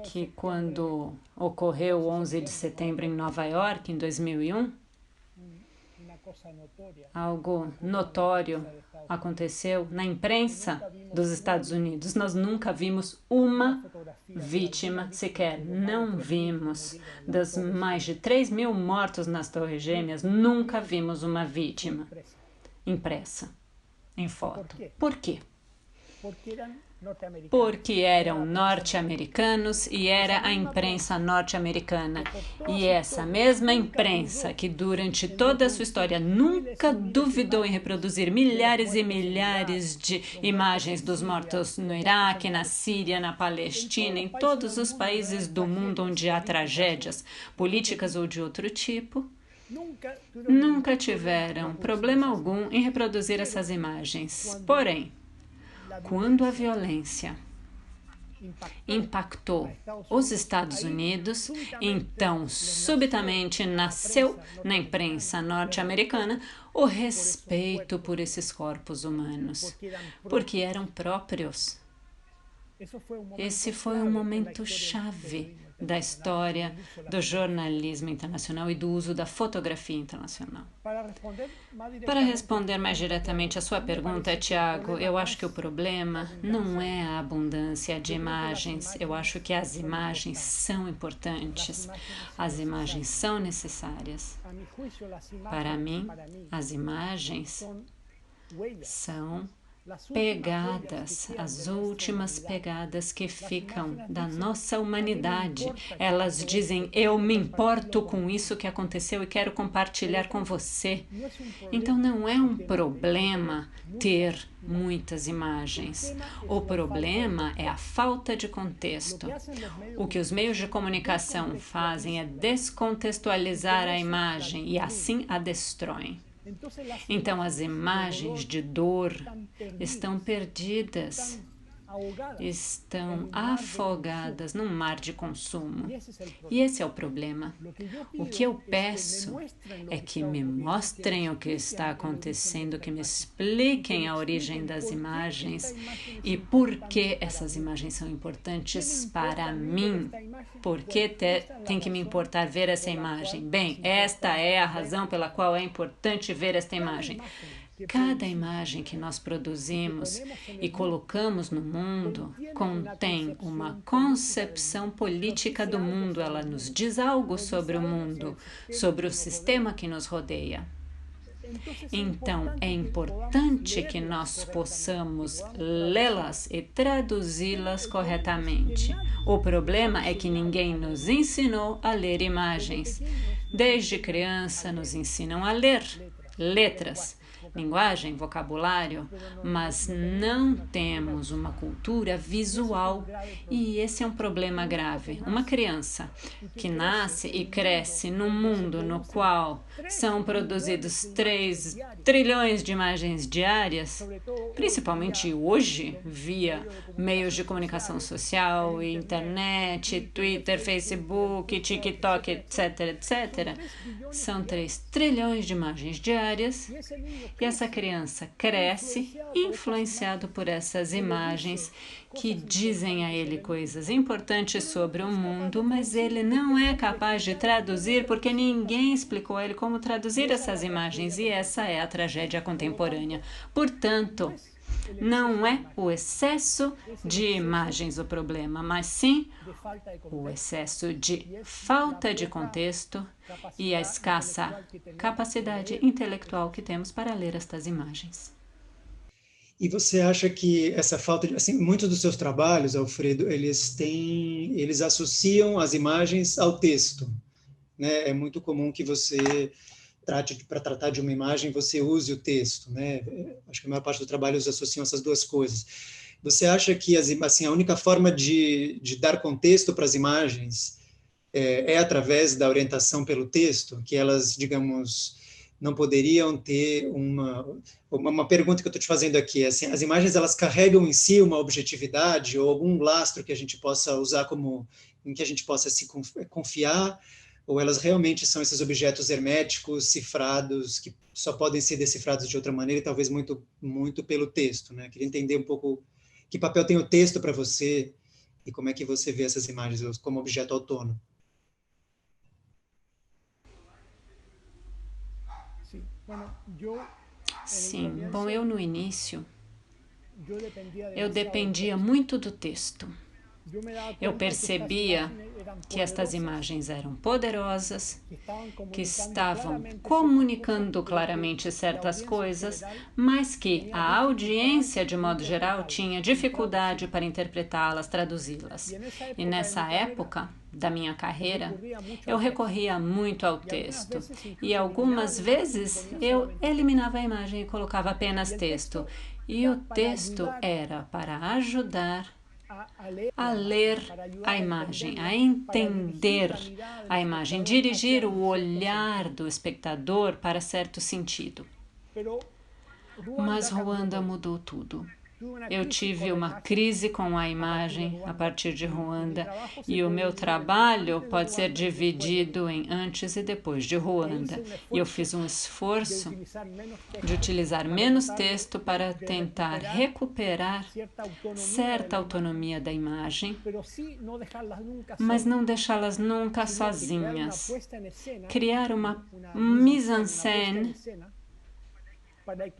que quando ocorreu o 11 de setembro em Nova York, em 2001, algo notório aconteceu na imprensa dos Estados Unidos. Nós nunca vimos uma vítima sequer. Não vimos. Das mais de 3.000 mortos nas Torres Gêmeas, nunca vimos uma vítima impressa em foto. Por quê? Porque eram norte-americanos e era a imprensa norte-americana. E essa mesma imprensa que durante toda a sua história nunca duvidou em reproduzir milhares e milhares de imagens dos mortos no Iraque, na Síria, na Palestina, em todos os países do mundo onde há tragédias políticas ou de outro tipo, nunca tiveram problema algum em reproduzir essas imagens. Porém, quando a violência impactou os Estados Unidos, então subitamente nasceu na imprensa norte-americana o respeito por esses corpos humanos, porque eram próprios. Esse foi um momento chave da história do jornalismo internacional e do uso da fotografia internacional. Para responder mais diretamente à sua pergunta, Tiago, eu acho que o problema não é a abundância de imagens. Eu acho que as imagens são importantes. As imagens são necessárias. Para mim, as imagens são pegadas, as últimas pegadas que ficam da nossa humanidade. Elas dizem, eu me importo com isso que aconteceu e quero compartilhar com você. Então não é um problema ter muitas imagens. O problema é a falta de contexto. O que os meios de comunicação fazem é descontextualizar a imagem e assim a destroem. Então, as imagens de dor estão perdidas, estão afogadas num mar de consumo. E esse é o problema. O que eu peço é que me mostrem o que está acontecendo, que me expliquem a origem das imagens e por que essas imagens são importantes para mim. Por que tem que me importar ver essa imagem? Bem, esta é a razão pela qual é importante ver esta imagem. Cada imagem que nós produzimos e colocamos no mundo contém uma concepção política do mundo. Ela nos diz algo sobre o mundo, sobre o sistema que nos rodeia. Então, é importante que nós possamos lê-las e traduzi-las corretamente. O problema é que ninguém nos ensinou a ler imagens. Desde criança, nos ensinam a ler letras, linguagem, vocabulário, mas não temos uma cultura visual e esse é um problema grave. Uma criança que nasce e cresce num mundo no qual são produzidos 3 trilhões de imagens diárias, principalmente hoje, via meios de comunicação social, internet, Twitter, Facebook, TikTok, etc., etc., são 3 trilhões de imagens diárias e essa criança cresce influenciado por essas imagens que dizem a ele coisas importantes sobre o mundo, mas ele não é capaz de traduzir porque ninguém explicou a ele como traduzir essas imagens e essa é a tragédia contemporânea. Portanto, não é o excesso de imagens o problema, mas sim o excesso de falta de contexto e a escassa capacidade intelectual que temos para ler estas imagens. E você acha que essa falta de... Assim, muitos dos seus trabalhos, Alfredo, eles associam as imagens ao texto, né? É muito comum que você para tratar de uma imagem, você use o texto, né? Acho que a maior parte do trabalho eles associam essas duas coisas. Você acha que assim, a única forma de dar contexto para as imagens é através da orientação pelo texto, que elas, digamos, não poderiam ter uma pergunta que eu estou te fazendo aqui, assim, as imagens elas carregam em si uma objetividade ou algum lastro que a gente possa usar como em que a gente possa se confiar, ou elas realmente são esses objetos herméticos, cifrados, que só podem ser decifrados de outra maneira e talvez muito pelo texto, né? Queria entender um pouco que papel tem o texto para você e como é que você vê essas imagens como objeto autônomo. Sim, bom, eu no início, eu dependia muito do texto. Eu percebia que estas imagens eram poderosas, que estavam comunicando claramente certas coisas, mas que a audiência, de modo geral, tinha dificuldade para interpretá-las, traduzi-las. E nessa época da minha carreira, eu recorria muito ao texto. E algumas vezes eu eliminava a imagem e colocava apenas texto. E o texto era para ajudar a ler a imagem, a entender a imagem, dirigir o olhar do espectador para certo sentido. Mas Ruanda mudou tudo. Eu tive uma crise com a imagem a partir de Ruanda e o meu trabalho pode ser dividido em antes e depois de Ruanda. E eu fiz um esforço de utilizar menos texto para tentar recuperar certa autonomia da imagem, mas não deixá-las nunca sozinhas. Criar uma mise-en-scène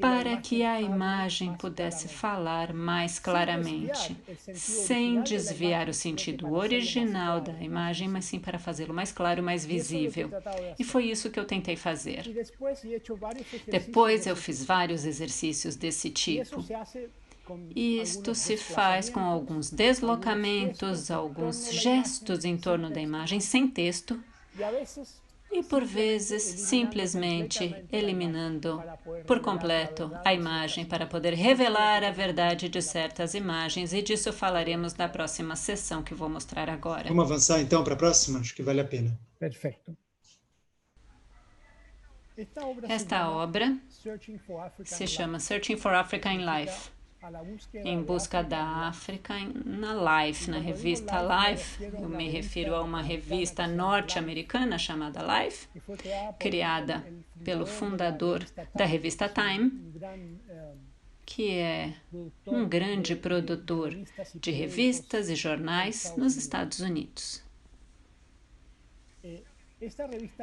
para que a imagem pudesse falar mais claramente, sem desviar o sentido original da imagem, mas sim para fazê-lo mais claro, mais visível. E foi isso que eu tentei fazer. Depois eu fiz vários exercícios desse tipo. Isto se faz com alguns deslocamentos, alguns gestos em torno da imagem, sem texto, e por vezes simplesmente eliminando por completo a imagem para poder revelar a verdade de certas imagens, e disso falaremos na próxima sessão que vou mostrar agora. Vamos avançar então para a próxima? Acho que vale a pena. Perfeito. Esta obra se chama Searching for Africa in Life, em busca da África na Life, na revista Life. Eu me refiro a uma revista norte-americana chamada Life, criada pelo fundador da revista Time, que é um grande produtor de revistas e jornais nos Estados Unidos.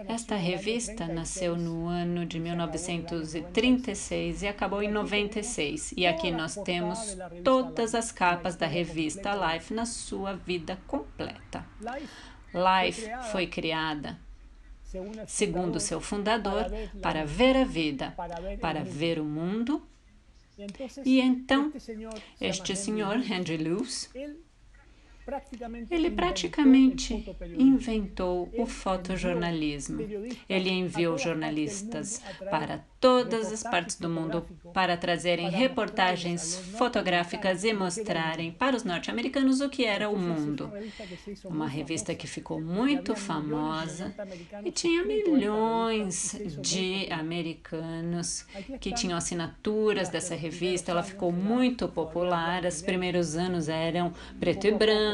Esta revista nasceu no ano de 1936 e acabou em 96. E aqui nós temos todas as capas da revista Life na sua vida completa. Life foi criada, segundo seu fundador, para ver a vida, para ver o mundo. E então, este senhor, Henry Luce, ele praticamente inventou o fotojornalismo. Ele enviou jornalistas para todas as partes do mundo para trazerem reportagens fotográficas e mostrarem para os norte-americanos o que era o mundo. Uma revista que ficou muito famosa e tinha milhões de americanos que tinham assinaturas dessa revista. Ela ficou muito popular. Os primeiros anos eram preto e branco.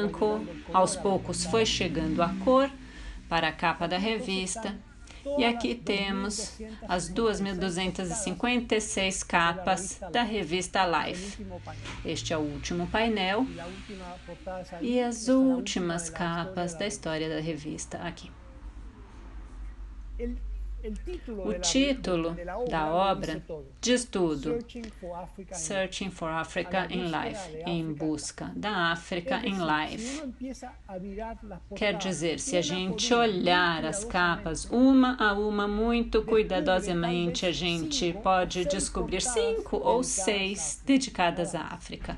Aos poucos foi chegando a cor para a capa da revista. E aqui temos as 2.256 capas da revista Life. Este é o último painel e as últimas capas da história da revista aqui. O título da obra diz tudo: Searching for Africa in Life, em busca da África em Life. Quer dizer, se a gente olhar as capas uma a uma muito cuidadosamente, a gente pode descobrir 5 ou 6 dedicadas à África.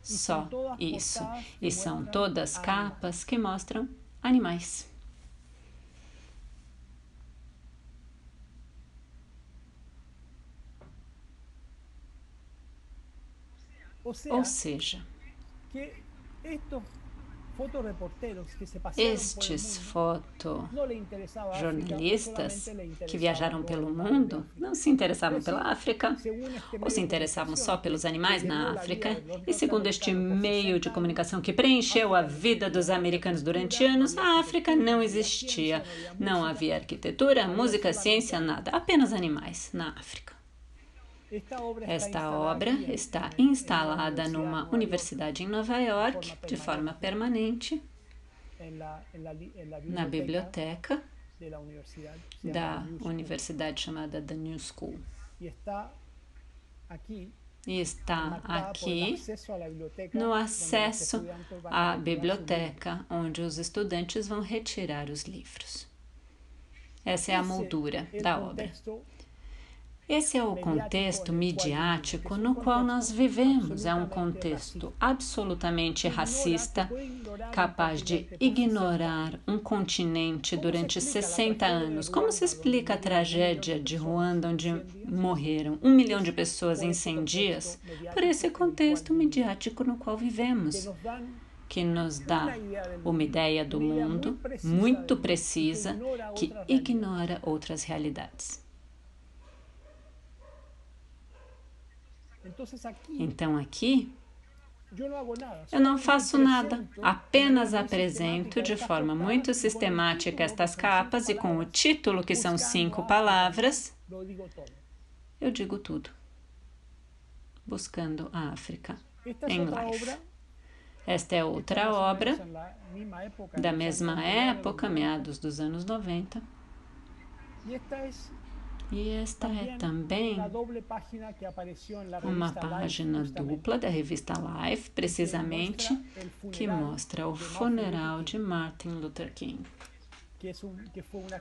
Só isso. E são todas capas que mostram animais. Ou seja, estes fotojornalistas que viajaram pelo mundo não se interessavam pela África, ou se interessavam só pelos animais na África, e segundo este meio de comunicação que preencheu a vida dos americanos durante anos, a África não existia. Não havia arquitetura, música, ciência, nada, apenas animais na África. Esta obra está instalada numa universidade em Nova York, de forma permanente, na biblioteca da universidade chamada The New School. E está aqui no acesso à biblioteca, onde os estudantes vão retirar os livros. Essa é a moldura da obra. Esse é o contexto midiático no qual nós vivemos. É um contexto absolutamente racista, capaz de ignorar um continente durante 60 anos. Como se explica a tragédia de Ruanda, onde morreram 1 milhão de pessoas em 100 dias? Por esse contexto midiático no qual vivemos, que nos dá uma ideia do mundo muito precisa, que ignora outras realidades. Então aqui, eu não faço nada, apenas apresento de forma muito sistemática estas capas e com o título, que são 5 palavras, eu digo tudo. Buscando a África em Life. Esta é outra obra da mesma época, meados dos anos 90. E esta é também uma página dupla da revista Life, precisamente, que mostra o funeral de Martin Luther King,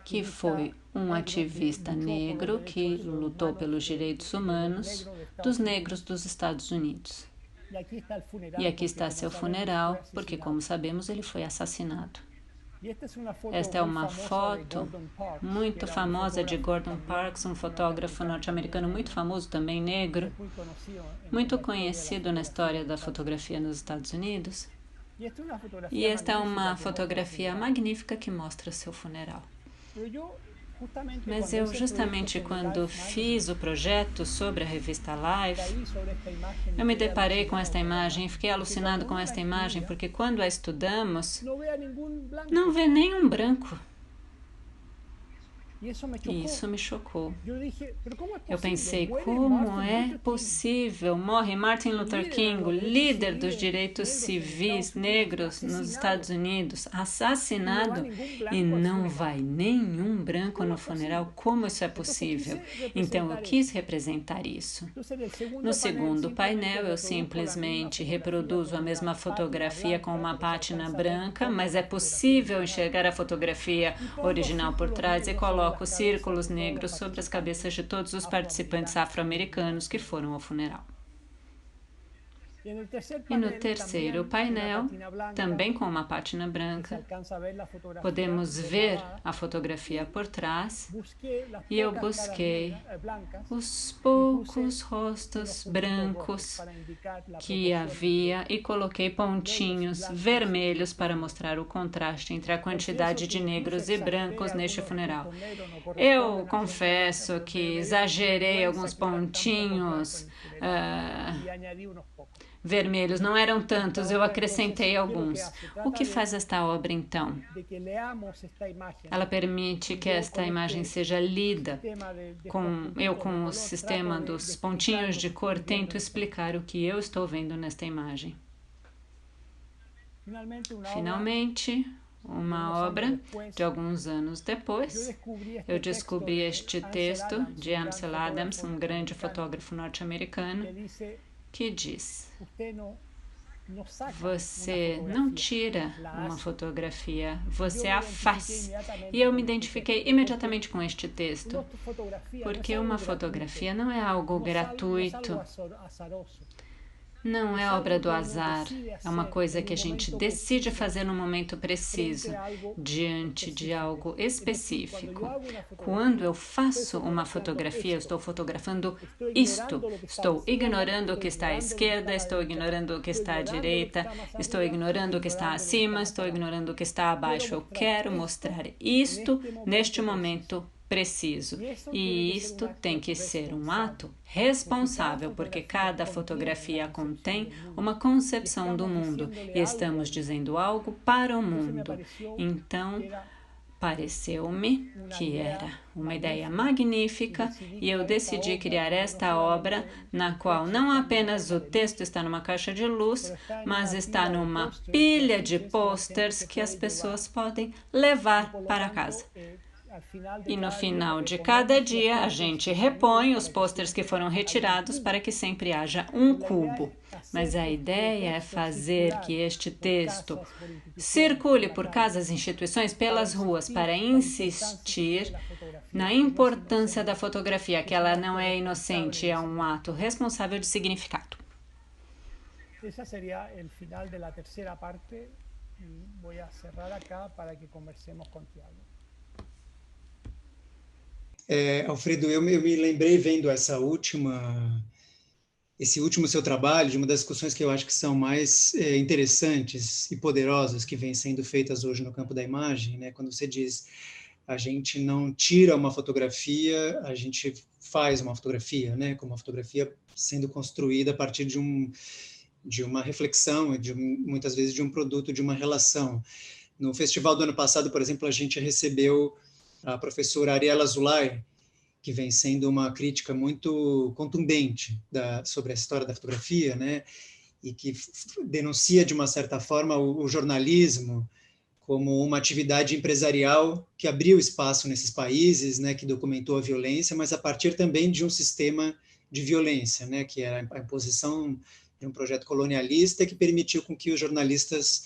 que foi um ativista negro que lutou pelos direitos humanos dos negros dos Estados Unidos. E aqui está seu funeral, porque, como sabemos, ele foi assassinado. Esta é uma foto muito famosa de Gordon Parks, um fotógrafo norte-americano muito famoso, também negro, muito conhecido na história da fotografia nos Estados Unidos. E esta é uma fotografia magnífica que mostra seu funeral. Mas eu, justamente quando fiz o projeto sobre a revista Life, eu me deparei com esta imagem e fiquei alucinado com esta imagem, porque quando a estudamos, não vê nenhum branco. E isso me chocou. Eu pensei, como é possível? Morre Martin Luther King, o líder dos direitos civis negros nos Estados Unidos, assassinado, e não vai nenhum branco no funeral. Como isso é possível? Então, eu quis representar isso. No segundo painel, eu simplesmente reproduzo a mesma fotografia com uma pátina branca, mas é possível enxergar a fotografia original por trás e coloco círculos negros sobre as cabeças de todos os participantes afro-americanos que foram ao funeral. E no terceiro painel, também com uma pátina branca, podemos ver a fotografia por trás, e eu busquei os poucos rostos brancos que havia e coloquei pontinhos vermelhos para mostrar o contraste entre a quantidade de negros e brancos neste funeral. Eu confesso que exagerei alguns pontinhos vermelhos, não eram tantos, eu acrescentei alguns. O que faz esta obra, então? Ela permite que esta imagem seja lida. Com o sistema dos pontinhos de cor, tento explicar o que eu estou vendo nesta imagem. Finalmente, uma obra de alguns anos depois, eu descobri este texto de Ansel Adams, um grande fotógrafo norte-americano, que diz: você não tira uma fotografia, você a faz. E eu me identifiquei imediatamente com este texto, porque uma fotografia não é algo gratuito. não é obra do azar, é uma coisa que a gente decide fazer no momento preciso, diante de algo específico. Quando eu faço uma fotografia, eu estou fotografando isto. Estou ignorando o que está à esquerda, estou ignorando o que está à direita, estou ignorando o que está acima, estou ignorando o que está abaixo. Eu quero mostrar isto neste momento preciso. E isto tem que ser um ato responsável, porque cada fotografia contém uma concepção do mundo e estamos dizendo algo para o mundo. Então, pareceu-me que era uma ideia magnífica e eu decidi criar esta obra na qual não apenas o texto está numa caixa de luz, mas está numa pilha de posters que as pessoas podem levar para casa. E no final de cada dia, a gente repõe os posters que foram retirados para que sempre haja um cubo. Mas a ideia é fazer que este texto circule por casas e instituições, pelas ruas, para insistir na importância da fotografia, que ela não é inocente, é um ato responsável de significado. Essa seria o final da terceira parte. Vou encerrar aqui para que conversemos com Tiago. Alfredo, eu me lembrei vendo esse último seu trabalho, de uma das discussões que eu acho que são mais interessantes e poderosas que vêm sendo feitas hoje no campo da imagem, né? Quando você diz, a gente não tira uma fotografia, a gente faz uma fotografia, né? Como uma fotografia sendo construída a partir de uma reflexão, muitas vezes de um produto, de uma relação. No festival do ano passado, por exemplo, a gente recebeu a professora Ariela Zulay, que vem sendo uma crítica muito contundente sobre a história da fotografia, né? E que denuncia, de uma certa forma, o jornalismo como uma atividade empresarial que abriu espaço nesses países, né? Que documentou a violência, mas a partir também de um sistema de violência, né? Que era a imposição de um projeto colonialista que permitiu com que os jornalistas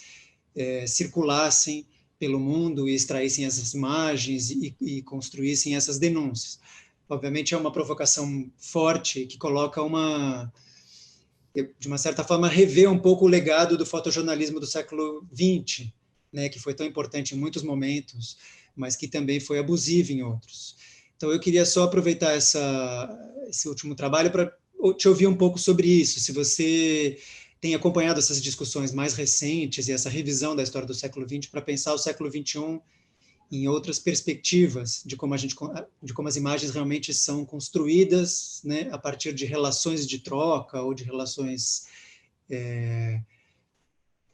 circulassem pelo mundo e extraíssem essas imagens e construíssem essas denúncias. Obviamente é uma provocação forte que coloca de uma certa forma, rever um pouco o legado do fotojornalismo do século XX, né, que foi tão importante em muitos momentos, mas que também foi abusivo em outros. Então eu queria só aproveitar esse último trabalho para te ouvir um pouco sobre isso, se você tem acompanhado essas discussões mais recentes e essa revisão da história do século XX para pensar o século XXI em outras perspectivas de como as imagens realmente são construídas, né, a partir de relações de troca ou de relações,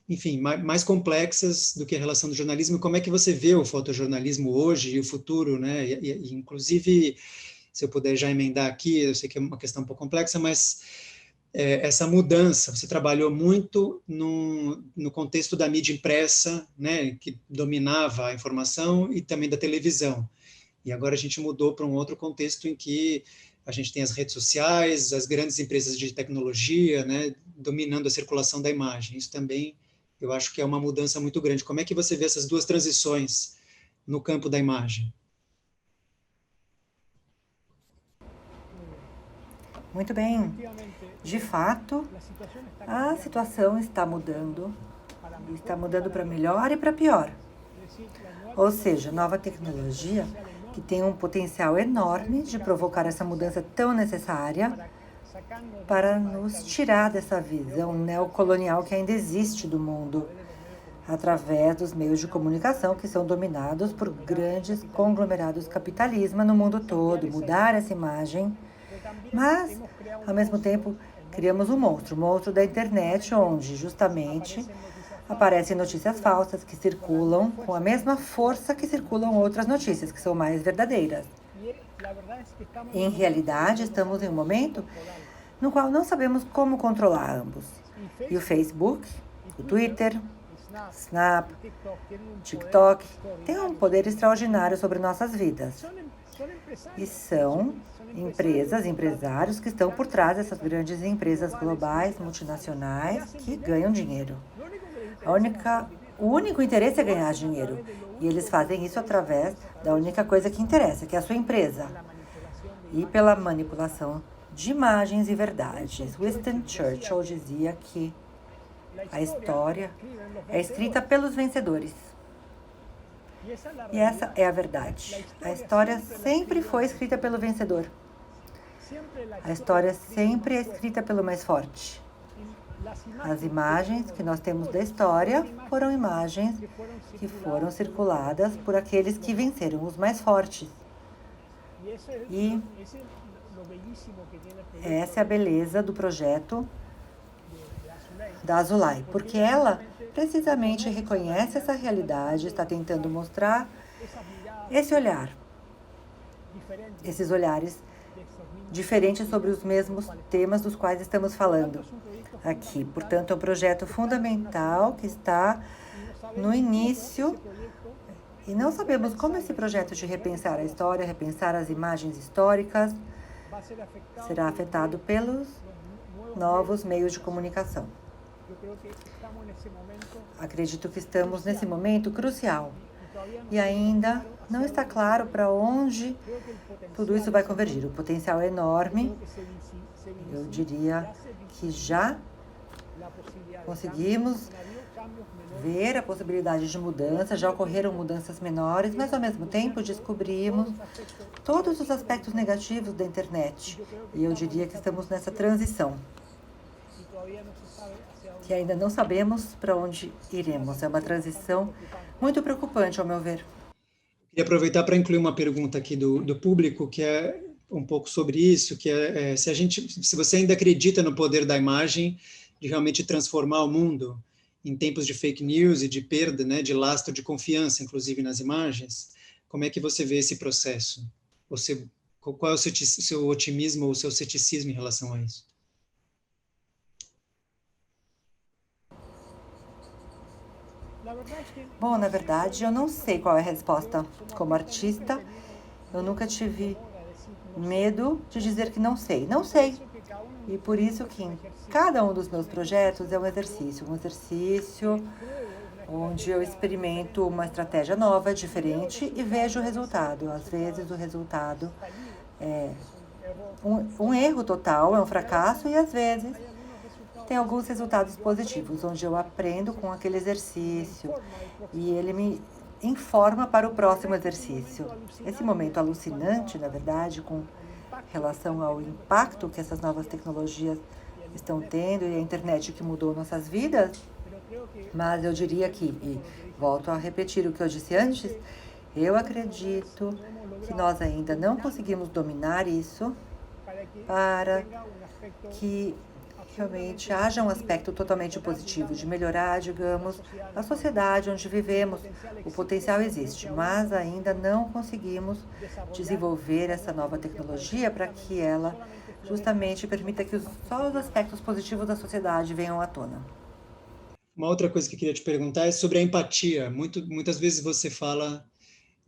enfim, mais complexas do que a relação do jornalismo. Como é que você vê o fotojornalismo hoje e o futuro, né? E inclusive, se eu puder já emendar aqui, eu sei que é uma questão um pouco complexa, mas essa mudança, você trabalhou muito no contexto da mídia impressa, né, que dominava a informação, e também da televisão. E agora a gente mudou para um outro contexto em que a gente tem as redes sociais, as grandes empresas de tecnologia, né, dominando a circulação da imagem. Isso também, eu acho que é uma mudança muito grande. Como é que você vê essas duas transições no campo da imagem? Muito bem. De fato, a situação está mudando para melhor e para pior. Ou seja, nova tecnologia que tem um potencial enorme de provocar essa mudança tão necessária para nos tirar dessa visão neocolonial que ainda existe do mundo, através dos meios de comunicação que são dominados por grandes conglomerados capitalistas no mundo todo, mudar essa imagem. Mas, ao mesmo tempo, criamos um monstro, o monstro da internet, onde justamente aparecem notícias falsas que circulam com a mesma força que circulam outras notícias, que são mais verdadeiras. Em realidade, estamos em um momento no qual não sabemos como controlar ambos. E o Facebook, o Twitter, Snap, TikTok, têm um poder extraordinário sobre nossas vidas. E são empresários que estão por trás dessas grandes empresas globais, multinacionais, que ganham dinheiro. O único interesse é ganhar dinheiro. E eles fazem isso através da única coisa que interessa, que é a sua empresa. E pela manipulação de imagens e verdades. Winston Churchill dizia que a história é escrita pelos vencedores. E essa é a verdade. A história sempre foi escrita pelo vencedor. A história sempre é escrita pelo mais forte. As imagens que nós temos da história foram imagens que foram circuladas por aqueles que venceram, os mais fortes. E essa é a beleza do projeto da Azulay, porque ela precisamente reconhece essa realidade, está tentando mostrar esse olhar, esses olhares diferentes sobre os mesmos temas dos quais estamos falando aqui. Portanto, é um projeto fundamental que está no início e não sabemos como esse projeto de repensar a história, repensar as imagens históricas, será afetado pelos novos meios de comunicação. Acredito que estamos nesse momento crucial e ainda não está claro para onde tudo isso vai convergir. O potencial é enorme. Eu diria que já conseguimos ver a possibilidade de mudança, já ocorreram mudanças menores, mas ao mesmo tempo descobrimos todos os aspectos negativos da internet. E eu diria que estamos nessa transição, que ainda não sabemos para onde iremos. É uma transição muito preocupante, ao meu ver. Queria aproveitar para incluir uma pergunta aqui do público, que é um pouco sobre isso, que é se você ainda acredita no poder da imagem de realmente transformar o mundo em tempos de fake news e de perda, né, de lastro de confiança, inclusive nas imagens. Como é que você vê esse processo? Qual é o seu otimismo ou o seu ceticismo em relação a isso? Bom, na verdade, eu não sei qual é a resposta. Como artista, eu nunca tive medo de dizer que não sei. Não sei. E por isso que em cada um dos meus projetos é um exercício onde eu experimento uma estratégia nova, diferente e vejo o resultado. Às vezes o resultado é um erro total, é um fracasso, e às vezes tem alguns resultados positivos, onde eu aprendo com aquele exercício e ele me informa para o próximo exercício. Esse momento alucinante, na verdade, com relação ao impacto que essas novas tecnologias estão tendo e a internet que mudou nossas vidas, mas eu diria que, e volto a repetir o que eu disse antes, eu acredito que nós ainda não conseguimos dominar isso para que realmente haja um aspecto totalmente positivo de melhorar, digamos, a sociedade onde vivemos. O potencial existe, mas ainda não conseguimos desenvolver essa nova tecnologia para que ela justamente permita que só os aspectos positivos da sociedade venham à tona. Uma outra coisa que eu queria te perguntar é sobre a empatia. Muitas vezes você fala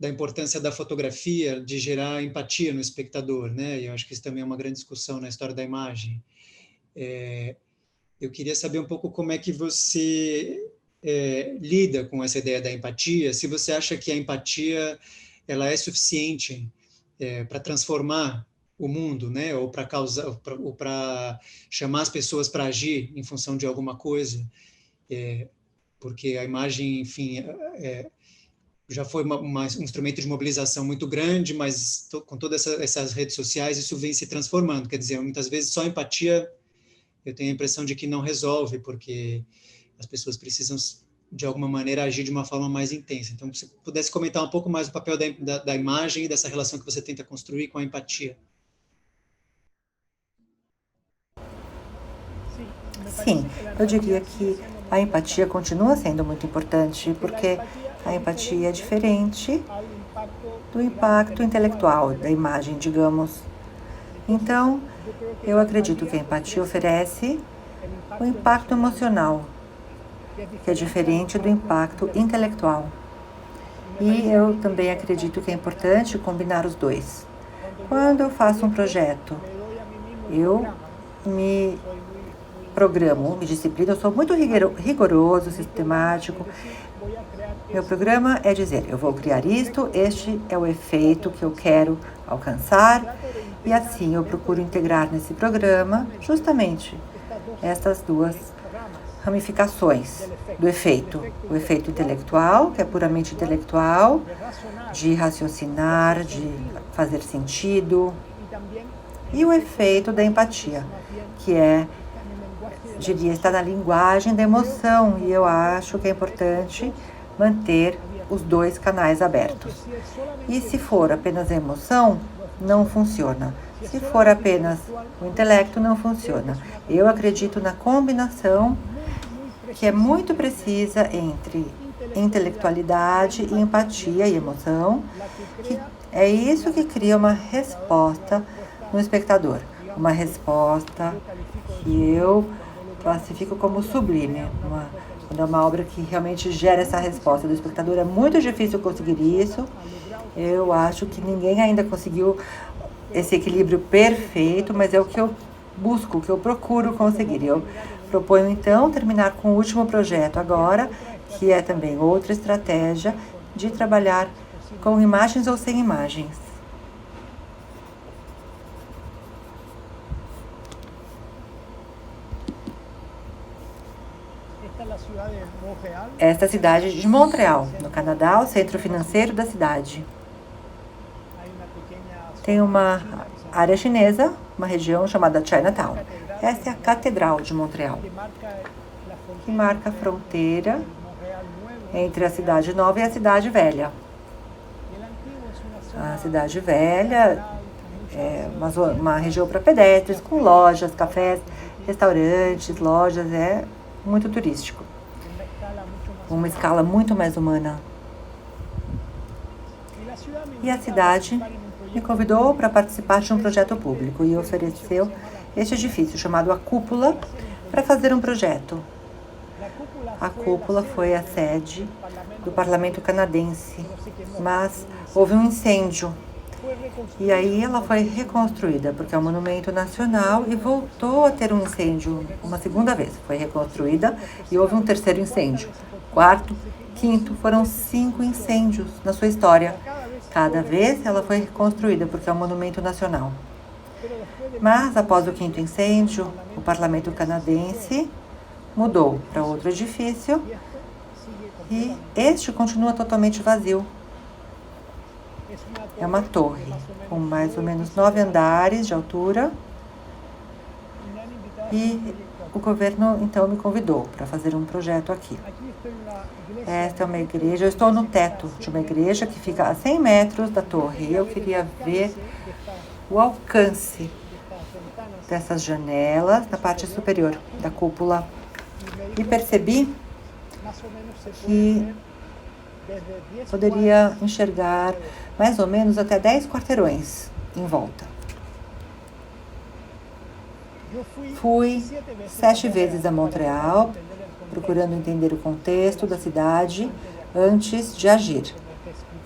da importância da fotografia de gerar empatia no espectador, né? E eu acho que isso também é uma grande discussão na história da imagem. Eu queria saber um pouco como é que você lida com essa ideia da empatia, se você acha que a empatia ela é suficiente para transformar o mundo, né? Ou para causar, ou para chamar as pessoas para agir em função de alguma coisa, porque a imagem, enfim, já foi um instrumento de mobilização muito grande, mas com todas essas redes sociais isso vem se transformando. Quer dizer, muitas vezes só empatia eu tenho a impressão de que não resolve, porque as pessoas precisam, de alguma maneira, agir de uma forma mais intensa. Então, se você pudesse comentar um pouco mais o papel da imagem e dessa relação que você tenta construir com a empatia. Sim, eu diria que a empatia continua sendo muito importante, porque a empatia é diferente do impacto intelectual da imagem, digamos. Então, eu acredito que a empatia oferece o impacto emocional, que é diferente do impacto intelectual. E eu também acredito que é importante combinar os dois. Quando eu faço um projeto, eu me programo, me disciplino, eu sou muito rigoroso, sistemático. Meu programa é dizer, eu vou criar isto, este é o efeito que eu quero alcançar, E assim eu procuro integrar nesse programa justamente estas duas ramificações do efeito. O efeito intelectual, que é puramente intelectual, de raciocinar, de fazer sentido. E o efeito da empatia, que diria, está na linguagem da emoção. E eu acho que é importante manter os dois canais abertos. E se for apenas a emoção, não funciona. Se for apenas o intelecto, não funciona. Eu acredito na combinação que é muito precisa entre intelectualidade e empatia e emoção, que é isso que cria uma resposta no espectador. Uma resposta que eu classifico como sublime. Quando é uma obra que realmente gera essa resposta do espectador, é muito difícil conseguir isso. Eu acho que ninguém ainda conseguiu esse equilíbrio perfeito, mas é o que eu busco, o que eu procuro conseguir. Eu proponho, então, terminar com o último projeto agora, que é também outra estratégia de trabalhar com imagens ou sem imagens. Esta é a cidade de Montreal, no Canadá, o centro financeiro da cidade. Tem uma área chinesa, uma região chamada Chinatown. Essa é a Catedral de Montreal, que marca a fronteira entre a Cidade Nova e a Cidade Velha. A Cidade Velha é uma região para pedestres, com lojas, cafés, restaurantes, lojas, é muito turístico. Uma escala muito mais humana. E a cidade me convidou para participar de um projeto público e ofereceu este edifício chamado A Cúpula para fazer um projeto. A Cúpula foi a sede do Parlamento canadense, mas houve um incêndio e aí ela foi reconstruída porque é um monumento nacional e voltou a ter um incêndio uma segunda vez. Foi reconstruída e houve um terceiro incêndio. Quarto, quinto, foram 5 incêndios na sua história. Cada vez ela foi reconstruída porque é um monumento nacional. Mas, após o 5º incêndio, o Parlamento canadense mudou para outro edifício e este continua totalmente vazio. É uma torre com mais ou menos 9 andares de altura e o governo, então, me convidou para fazer um projeto aqui. Esta é uma igreja, eu estou no teto de uma igreja que fica a 100 metros da torre. E eu queria ver o alcance dessas janelas na parte superior da cúpula. E percebi que poderia enxergar mais ou menos até 10 quarteirões em volta. Fui 7 vezes a Montreal, procurando entender o contexto da cidade antes de agir.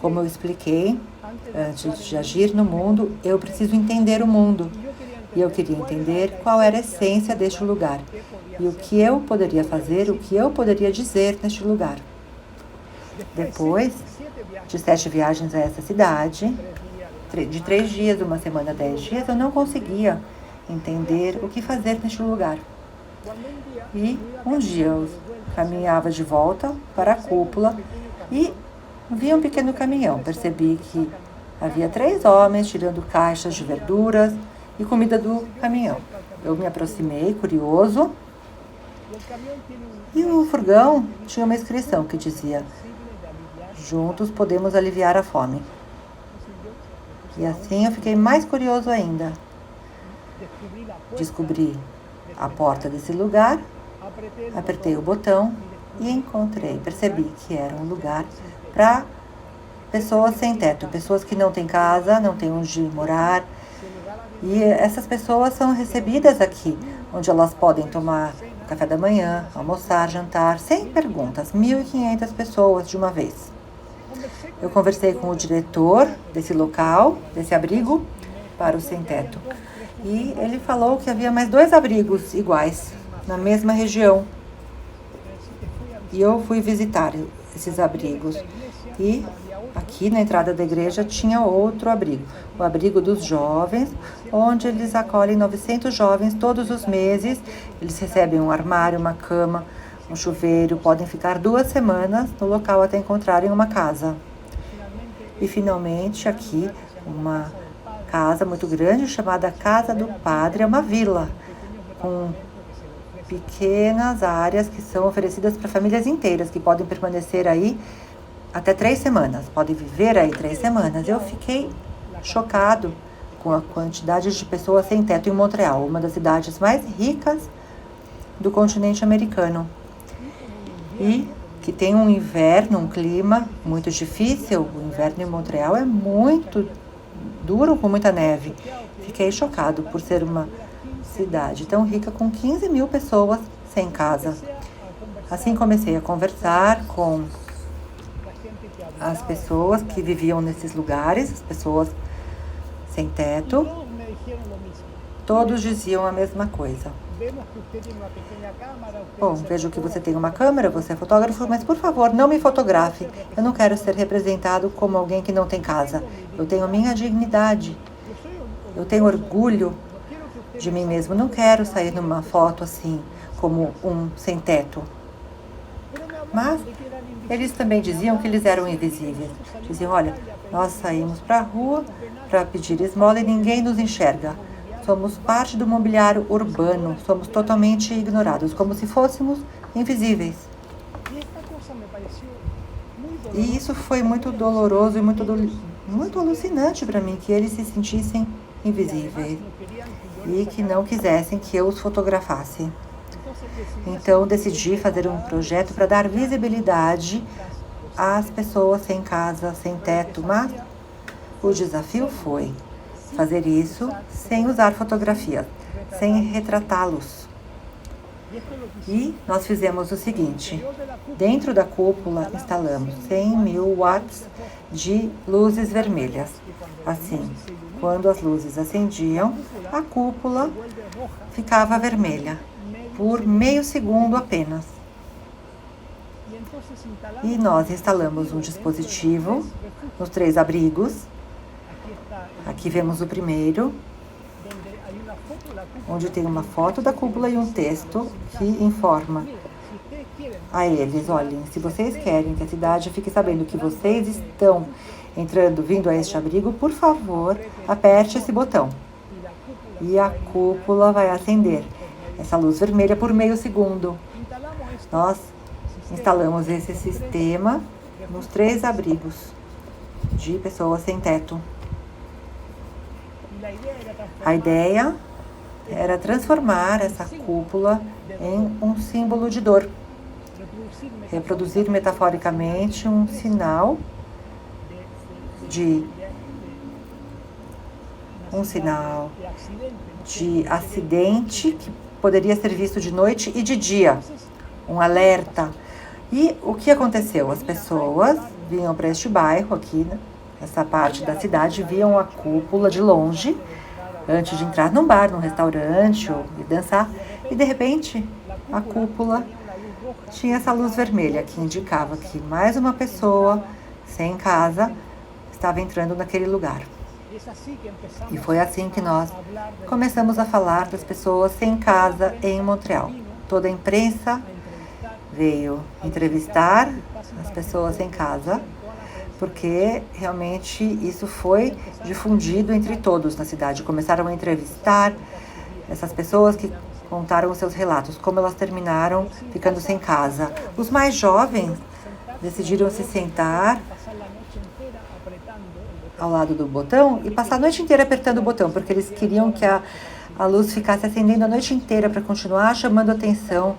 Como eu expliquei, antes de agir no mundo, eu preciso entender o mundo. E eu queria entender qual era a essência deste lugar e o que eu poderia fazer, o que eu poderia dizer neste lugar. Depois de 7 viagens a essa cidade, de 3 dias, uma semana, 10 dias, eu não conseguia entender o que fazer neste lugar. E um dia eu caminhava de volta para a cúpula e vi um pequeno caminhão. Percebi que havia 3 homens tirando caixas de verduras e comida do caminhão. Eu me aproximei, curioso, e o furgão tinha uma inscrição que dizia: "Juntos podemos aliviar a fome". E assim eu fiquei mais curioso ainda. Descobri a porta desse lugar, apertei o botão e percebi que era um lugar para pessoas sem teto, pessoas que não têm casa, não têm onde morar. E essas pessoas são recebidas aqui, onde elas podem tomar café da manhã, almoçar, jantar, sem perguntas. 1.500 pessoas de uma vez. Eu conversei com o diretor desse local, desse abrigo, para o sem-teto. E ele falou que havia mais 2 abrigos iguais, na mesma região. E eu fui visitar esses abrigos. E aqui na entrada da igreja tinha outro abrigo, o abrigo dos jovens, onde eles acolhem 900 jovens todos os meses. Eles recebem um armário, uma cama, um chuveiro, podem ficar 2 semanas no local até encontrarem uma casa. E finalmente aqui uma casa muito grande chamada Casa do Padre, é uma vila com pequenas áreas que são oferecidas para famílias inteiras, que podem permanecer aí até 3 semanas, podem viver aí 3 semanas. Eu fiquei chocado com a quantidade de pessoas sem teto em Montreal, uma das cidades mais ricas do continente americano. E que tem um inverno, um clima muito difícil. O inverno em Montreal é muito duro, com muita neve. Fiquei chocado por ser uma cidade tão rica com 15 mil pessoas sem casa. Assim comecei a conversar com as pessoas que viviam nesses lugares, as pessoas sem teto. Todos diziam a mesma coisa. Bom, vejo que você tem uma câmera, você é fotógrafo, mas por favor, não me fotografe. Eu não quero ser representado como alguém que não tem casa. Eu tenho minha dignidade. Eu tenho orgulho de mim mesmo. Não quero sair numa foto assim, como um sem teto. Mas eles também diziam que eles eram invisíveis. Diziam, olha, nós saímos para a rua para pedir esmola e ninguém nos enxerga. Somos parte do mobiliário urbano, somos totalmente ignorados, como se fôssemos invisíveis. E isso foi muito doloroso e muito alucinante para mim, que eles se sentissem invisíveis e que não quisessem que eu os fotografasse. Então, decidi fazer um projeto para dar visibilidade às pessoas sem casa, sem teto, mas o desafio foi fazer isso sem usar fotografias, sem retratá-los. E nós fizemos o seguinte: dentro da cúpula instalamos 100 mil watts de luzes vermelhas. Assim, quando as luzes acendiam, a cúpula ficava vermelha por meio segundo apenas. E nós instalamos um dispositivo nos 3 abrigos. Aqui vemos o primeiro, onde tem uma foto da cúpula e um texto que informa a eles: olhem, se vocês querem que a cidade fique sabendo que vocês estão vindo a este abrigo, por favor, aperte esse botão. E a cúpula vai acender essa luz vermelha por meio segundo. Nós instalamos esse sistema nos 3 abrigos de pessoas sem teto. A ideia era transformar essa cúpula em um símbolo de dor, reproduzir metaforicamente um sinal de acidente que poderia ser visto de noite e de dia, um alerta. E o que aconteceu? As pessoas vinham para este bairro aqui, né? Essa parte da cidade, viam a cúpula de longe, antes de entrar num bar, num restaurante ou dançar, e de repente a cúpula tinha essa luz vermelha que indicava que mais uma pessoa sem casa estava entrando naquele lugar. E foi assim que nós começamos a falar das pessoas sem casa em Montreal. Toda a imprensa veio entrevistar as pessoas sem casa, porque realmente isso foi difundido entre todos na cidade. Começaram a entrevistar essas pessoas que contaram os seus relatos, como elas terminaram ficando sem casa. Os mais jovens decidiram se sentar ao lado do botão e passar a noite inteira apertando o botão, porque eles queriam que a luz ficasse acendendo a noite inteira para continuar chamando a atenção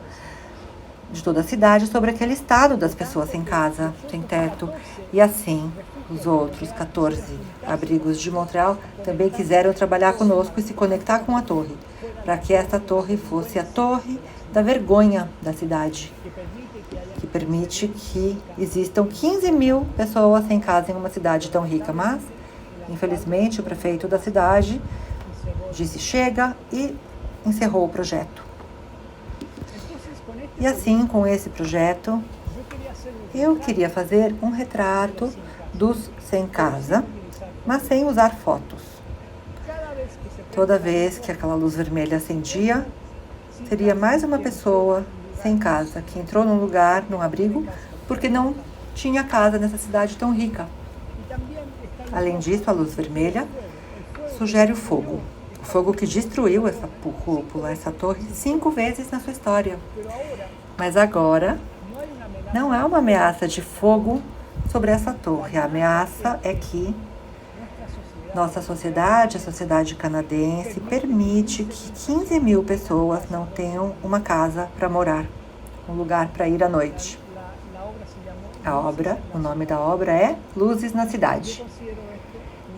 de toda a cidade sobre aquele estado das pessoas sem casa, sem teto. E assim, os outros 14 abrigos de Montreal também quiseram trabalhar conosco e se conectar com a torre, para que essa torre fosse a torre da vergonha da cidade, que permite que existam 15 mil pessoas sem casa em uma cidade tão rica. Mas, infelizmente, o prefeito da cidade disse chega e encerrou o projeto. E assim, com esse projeto, Eu queria fazer um retrato dos sem casa, mas sem usar fotos. Toda vez que aquela luz vermelha acendia, seria mais uma pessoa sem casa que entrou num lugar, num abrigo, porque não tinha casa nessa cidade tão rica. Além disso, a luz vermelha sugere o fogo. O fogo que destruiu essa cúpula, essa torre, 5 vezes na sua história. Mas agora, não há uma ameaça de fogo sobre essa torre. A ameaça é que nossa sociedade, a sociedade canadense, permite que 15 mil pessoas não tenham uma casa para morar, um lugar para ir à noite. O nome da obra é Luzes na Cidade.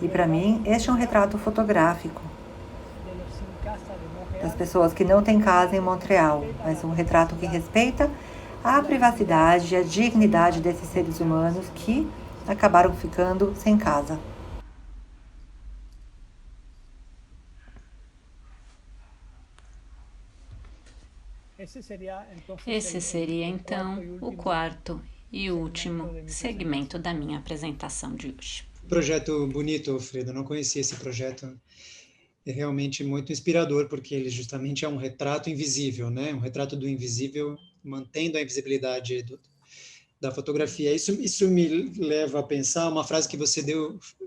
E para mim, este é um retrato fotográfico das pessoas que não têm casa em Montreal, mas um retrato que respeita a privacidade e a dignidade desses seres humanos que acabaram ficando sem casa. Esse seria, então, o quarto e último segmento da minha apresentação de hoje. Projeto bonito, Alfredo. Não conhecia esse projeto. É realmente muito inspirador, porque ele justamente é um retrato invisível, né? Um retrato do invisível, mantendo a invisibilidade da fotografia. Isso me leva a pensar uma frase que você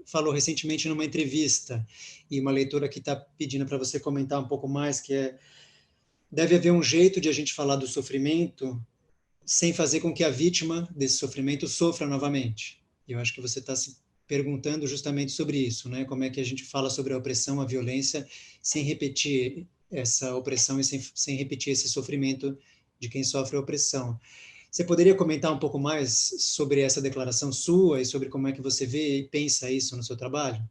falou recentemente numa entrevista, e uma leitora que está pedindo para você comentar um pouco mais, que é: deve haver um jeito de a gente falar do sofrimento sem fazer com que a vítima desse sofrimento sofra novamente. Eu acho que você está se perguntando justamente sobre isso, né? Como é que a gente fala sobre a opressão, a violência, sem repetir essa opressão e sem repetir esse sofrimento de quem sofre a opressão. Você poderia comentar um pouco mais sobre essa declaração sua e sobre como é que você vê e pensa isso no seu trabalho?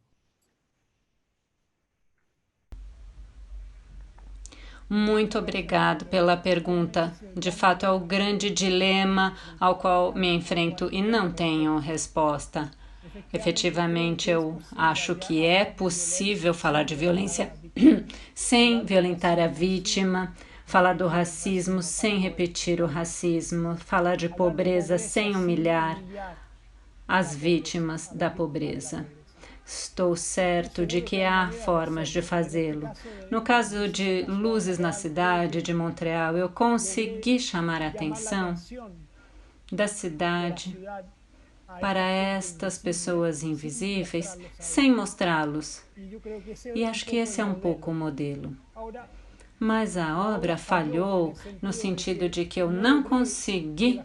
Muito obrigado pela pergunta. De fato, é o grande dilema ao qual me enfrento e não tenho resposta. Efetivamente, eu acho que é possível falar de violência sem violentar a vítima, falar do racismo sem repetir o racismo, falar de pobreza sem humilhar as vítimas da pobreza. Estou certo de que há formas de fazê-lo. No caso de Luzes na Cidade de Montreal, eu consegui chamar a atenção da cidade para estas pessoas invisíveis sem mostrá-los. E acho que esse é um pouco o modelo. Mas a obra falhou no sentido de que eu não consegui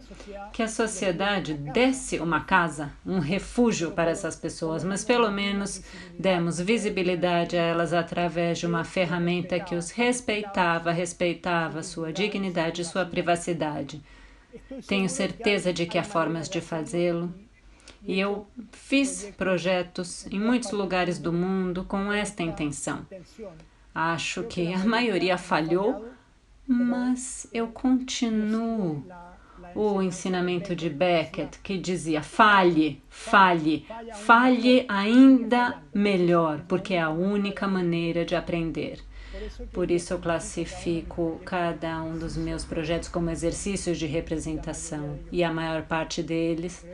que a sociedade desse uma casa, um refúgio para essas pessoas, mas pelo menos demos visibilidade a elas através de uma ferramenta que os respeitava sua dignidade e sua privacidade. Tenho certeza de que há formas de fazê-lo. E eu fiz projetos em muitos lugares do mundo com esta intenção. Acho que a maioria falhou, mas eu continuo o ensinamento de Beckett, que dizia: falhe ainda melhor, porque é a única maneira de aprender. Por isso eu classifico cada um dos meus projetos como exercícios de representação, e a maior parte deles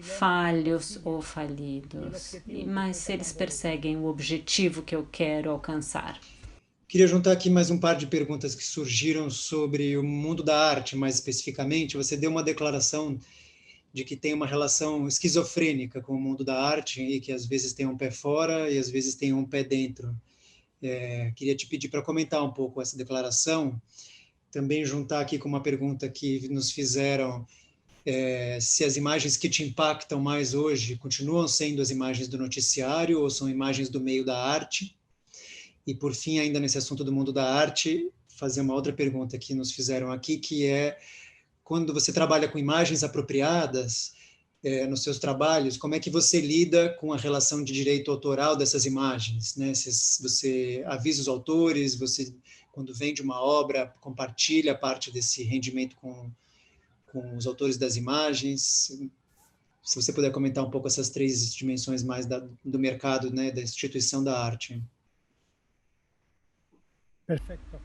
falhos ou falidos, mas eles perseguem o objetivo que eu quero alcançar. Queria juntar aqui mais um par de perguntas que surgiram sobre o mundo da arte, mais especificamente. Você deu uma declaração de que tem uma relação esquizofrênica com o mundo da arte e que às vezes tem um pé fora e às vezes tem um pé dentro. Queria te pedir para comentar um pouco essa declaração. Também juntar aqui com uma pergunta que nos fizeram, se as imagens que te impactam mais hoje continuam sendo as imagens do noticiário ou são imagens do meio da arte. E, por fim, ainda nesse assunto do mundo da arte, fazer uma outra pergunta que nos fizeram aqui, que é: quando você trabalha com imagens apropriadas nos seus trabalhos, como é que você lida com a relação de direito autoral dessas imagens, né? Se você avisa os autores, você, quando vende uma obra, compartilha parte desse rendimento com os autores das imagens. Se você puder comentar um pouco essas 3 dimensões mais do mercado, né, da instituição da arte. Perfecto.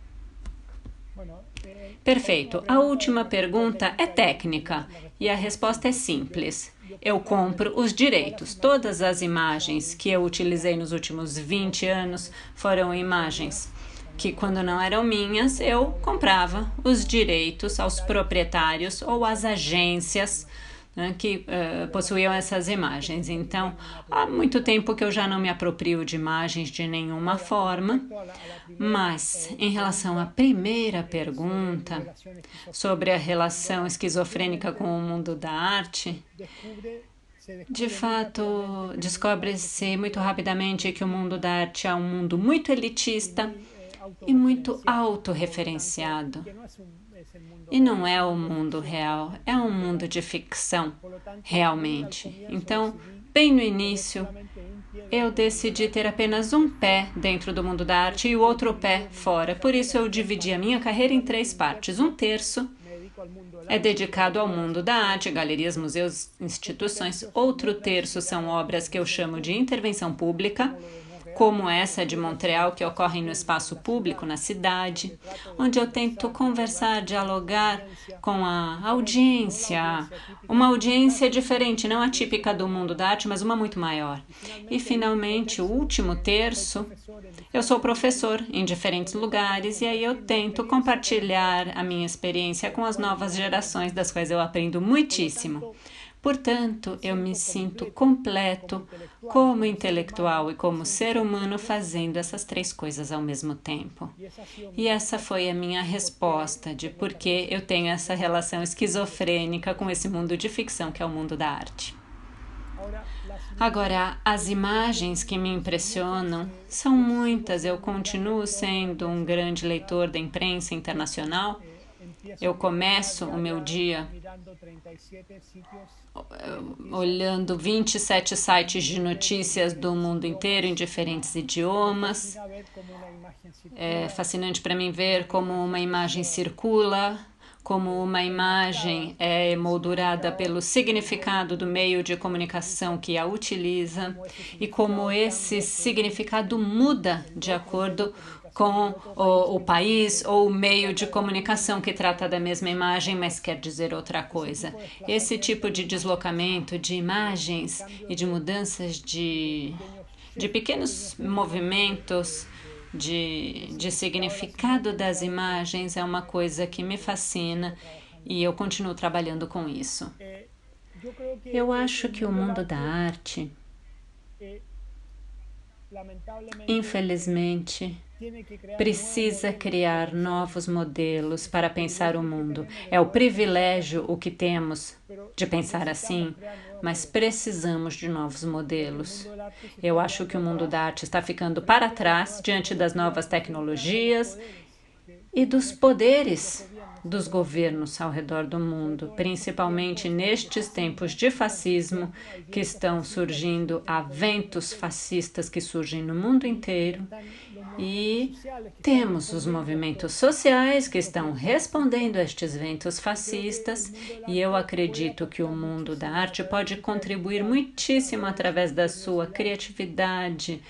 Perfeito. A última pergunta é técnica e a resposta é simples. Eu compro os direitos. Todas as imagens que eu utilizei nos últimos 20 anos foram imagens que, quando não eram minhas, eu comprava os direitos aos proprietários ou às agências, né, que possuíam essas imagens. Então, há muito tempo que eu já não me aproprio de imagens de nenhuma forma, mas em relação à primeira pergunta sobre a relação esquizofrênica com o mundo da arte, de fato, descobre-se muito rapidamente que o mundo da arte é um mundo muito elitista e muito autorreferenciado. E não é o mundo real, é um mundo de ficção, realmente. Então, bem no início, eu decidi ter apenas um pé dentro do mundo da arte e o outro pé fora. Por isso, eu dividi a minha carreira em 3 partes. Um terço é dedicado ao mundo da arte, galerias, museus, instituições. Outro terço são obras que eu chamo de intervenção pública, como essa de Montreal, que ocorrem no espaço público, na cidade, onde eu tento conversar, dialogar com a audiência, uma audiência diferente, não atípica do mundo da arte, mas uma muito maior. E, finalmente, o último terço, eu sou professor em diferentes lugares e aí eu tento compartilhar a minha experiência com as novas gerações, das quais eu aprendo muitíssimo. Portanto, eu me sinto completo como intelectual e como ser humano fazendo essas 3 coisas ao mesmo tempo. E essa foi a minha resposta de por que eu tenho essa relação esquizofrênica com esse mundo de ficção que é o mundo da arte. Agora, as imagens que me impressionam são muitas. Eu continuo sendo um grande leitor da imprensa internacional. Eu começo o meu dia olhando 27 sites de notícias do mundo inteiro em diferentes idiomas. É fascinante para mim ver como uma imagem circula, como uma imagem é moldurada pelo significado do meio de comunicação que a utiliza e como esse significado muda de acordo com o país ou o meio de comunicação que trata da mesma imagem, mas quer dizer outra coisa. Esse tipo de deslocamento de imagens e de mudanças de pequenos movimentos de significado das imagens é uma coisa que me fascina e eu continuo trabalhando com isso. Eu acho que o mundo da arte, infelizmente, precisa criar novos modelos para pensar o mundo. É o privilégio o que temos de pensar assim, mas precisamos de novos modelos. Eu acho que o mundo da arte está ficando para trás diante das novas tecnologias e dos poderes dos governos ao redor do mundo, principalmente nestes tempos de fascismo que estão surgindo, há ventos fascistas que surgem no mundo inteiro e temos os movimentos sociais que estão respondendo a estes ventos fascistas e eu acredito que o mundo da arte pode contribuir muitíssimo através da sua criatividade,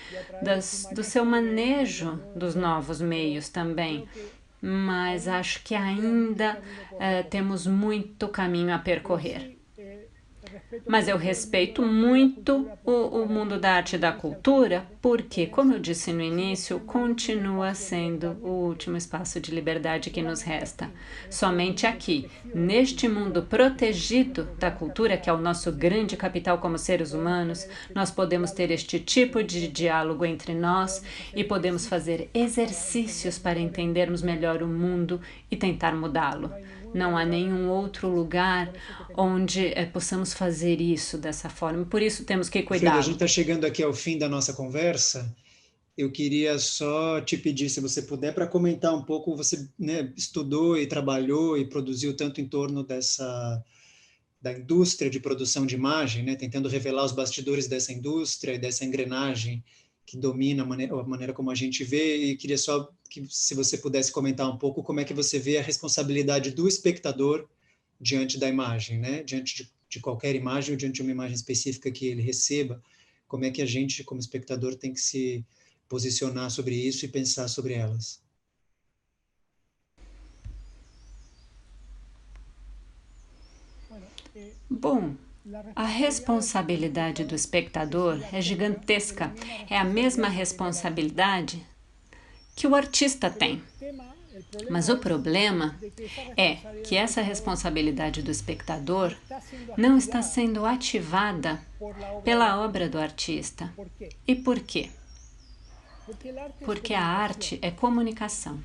do seu manejo dos novos meios também. Mas acho que ainda temos muito caminho a percorrer. Mas eu respeito muito o mundo da arte e da cultura, porque, como eu disse no início, continua sendo o último espaço de liberdade que nos resta. Somente aqui, neste mundo protegido da cultura, que é o nosso grande capital como seres humanos, nós podemos ter este tipo de diálogo entre nós e podemos fazer exercícios para entendermos melhor o mundo e tentar mudá-lo. Não há nenhum outro lugar onde possamos fazer isso dessa forma. Por isso temos que cuidar. Frida, a gente está chegando aqui ao fim da nossa conversa. Eu queria só te pedir, se você puder, para comentar um pouco. Você, né, estudou e trabalhou e produziu tanto em torno da indústria de produção de imagem, né, tentando revelar os bastidores dessa indústria e dessa engrenagem que domina a maneira como a gente vê, e queria só que, se você pudesse comentar um pouco, como é que você vê a responsabilidade do espectador diante da imagem, né? Diante de qualquer imagem ou diante de uma imagem específica que ele receba, como é que a gente, como espectador, tem que se posicionar sobre isso e pensar sobre elas? Bom, a responsabilidade do espectador é gigantesca. É a mesma responsabilidade que o artista tem. Mas o problema é que essa responsabilidade do espectador não está sendo ativada pela obra do artista. E por quê? Porque a arte é comunicação.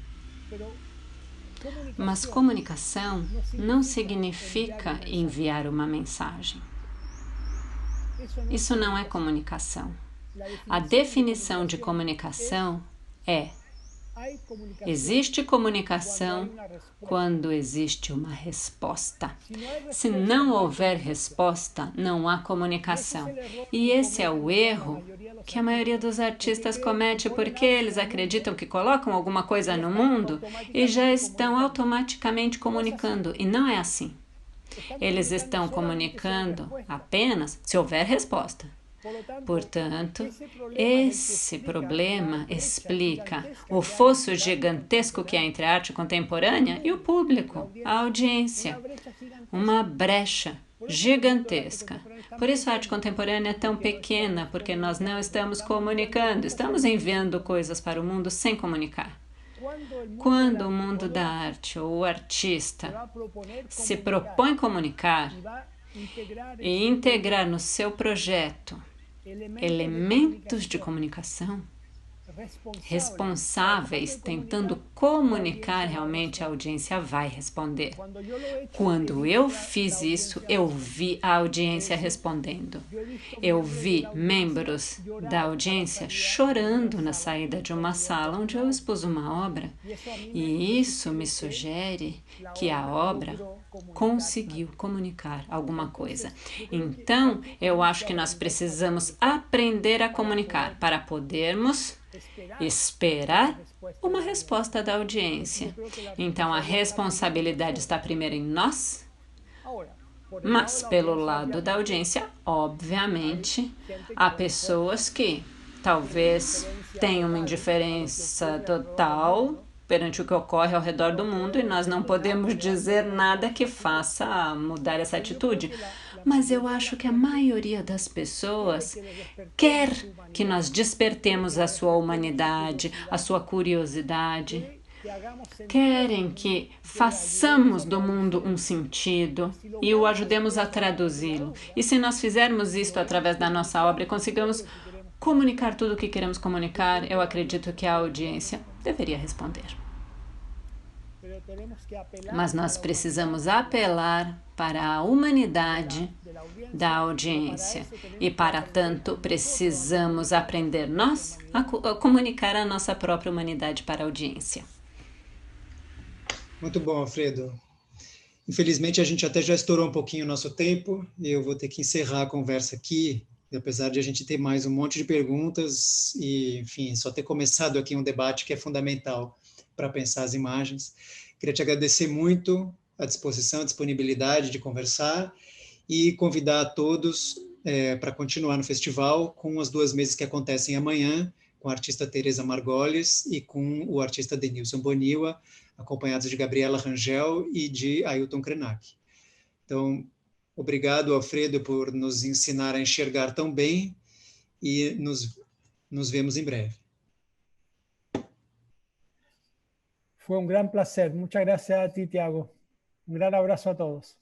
Mas comunicação não significa enviar uma mensagem. Isso não é comunicação. A definição de comunicação é: existe comunicação quando existe uma resposta. Se não houver resposta, não há comunicação. E esse é o erro que a maioria dos artistas comete, porque eles acreditam que colocam alguma coisa no mundo e já estão automaticamente comunicando. E não é assim. Eles estão comunicando apenas se houver resposta. Portanto, esse problema explica o fosso gigantesco que há entre a arte contemporânea e o público, a audiência. Uma brecha gigantesca. Por isso a arte contemporânea é tão pequena, porque nós não estamos comunicando, estamos enviando coisas para o mundo sem comunicar. Quando o mundo da arte ou o artista se propõe comunicar e integrar no seu projeto elementos de comunicação responsáveis, tentando comunicar realmente, a audiência vai responder. Quando eu fiz isso, eu vi a audiência respondendo. Eu vi membros da audiência chorando na saída de uma sala onde eu expus uma obra. E isso me sugere que a obra conseguiu comunicar alguma coisa. Então, eu acho que nós precisamos aprender a comunicar para podermos esperar uma resposta da audiência. Então, a responsabilidade está primeiro em nós, mas pelo lado da audiência, obviamente, há pessoas que talvez tenham uma indiferença total perante o que ocorre ao redor do mundo e nós não podemos dizer nada que faça mudar essa atitude. Mas eu acho que a maioria das pessoas quer que nós despertemos a sua humanidade, a sua curiosidade. Querem que façamos do mundo um sentido e o ajudemos a traduzi-lo. E se nós fizermos isto através da nossa obra e consigamos comunicar tudo o que queremos comunicar, eu acredito que a audiência deveria responder. Mas nós precisamos apelar para a humanidade da audiência. E, para tanto, precisamos aprender nós a comunicar a nossa própria humanidade para a audiência. Muito bom, Alfredo. Infelizmente, a gente até já estourou um pouquinho o nosso tempo e eu vou ter que encerrar a conversa aqui, apesar de a gente ter mais um monte de perguntas e, enfim, só ter começado aqui um debate que é fundamental para pensar as imagens. Queria te agradecer muito a disposição, a disponibilidade de conversar e convidar a todos para continuar no festival com as 2 mesas que acontecem amanhã, com a artista Teresa Margolis e com o artista Denilson Boniwa, acompanhados de Gabriela Rangel e de Ailton Krenak. Então, obrigado, Alfredo, por nos ensinar a enxergar tão bem e nos vemos em breve. Fue un gran placer. Muchas gracias a ti, Tiago. Un gran abrazo a todos.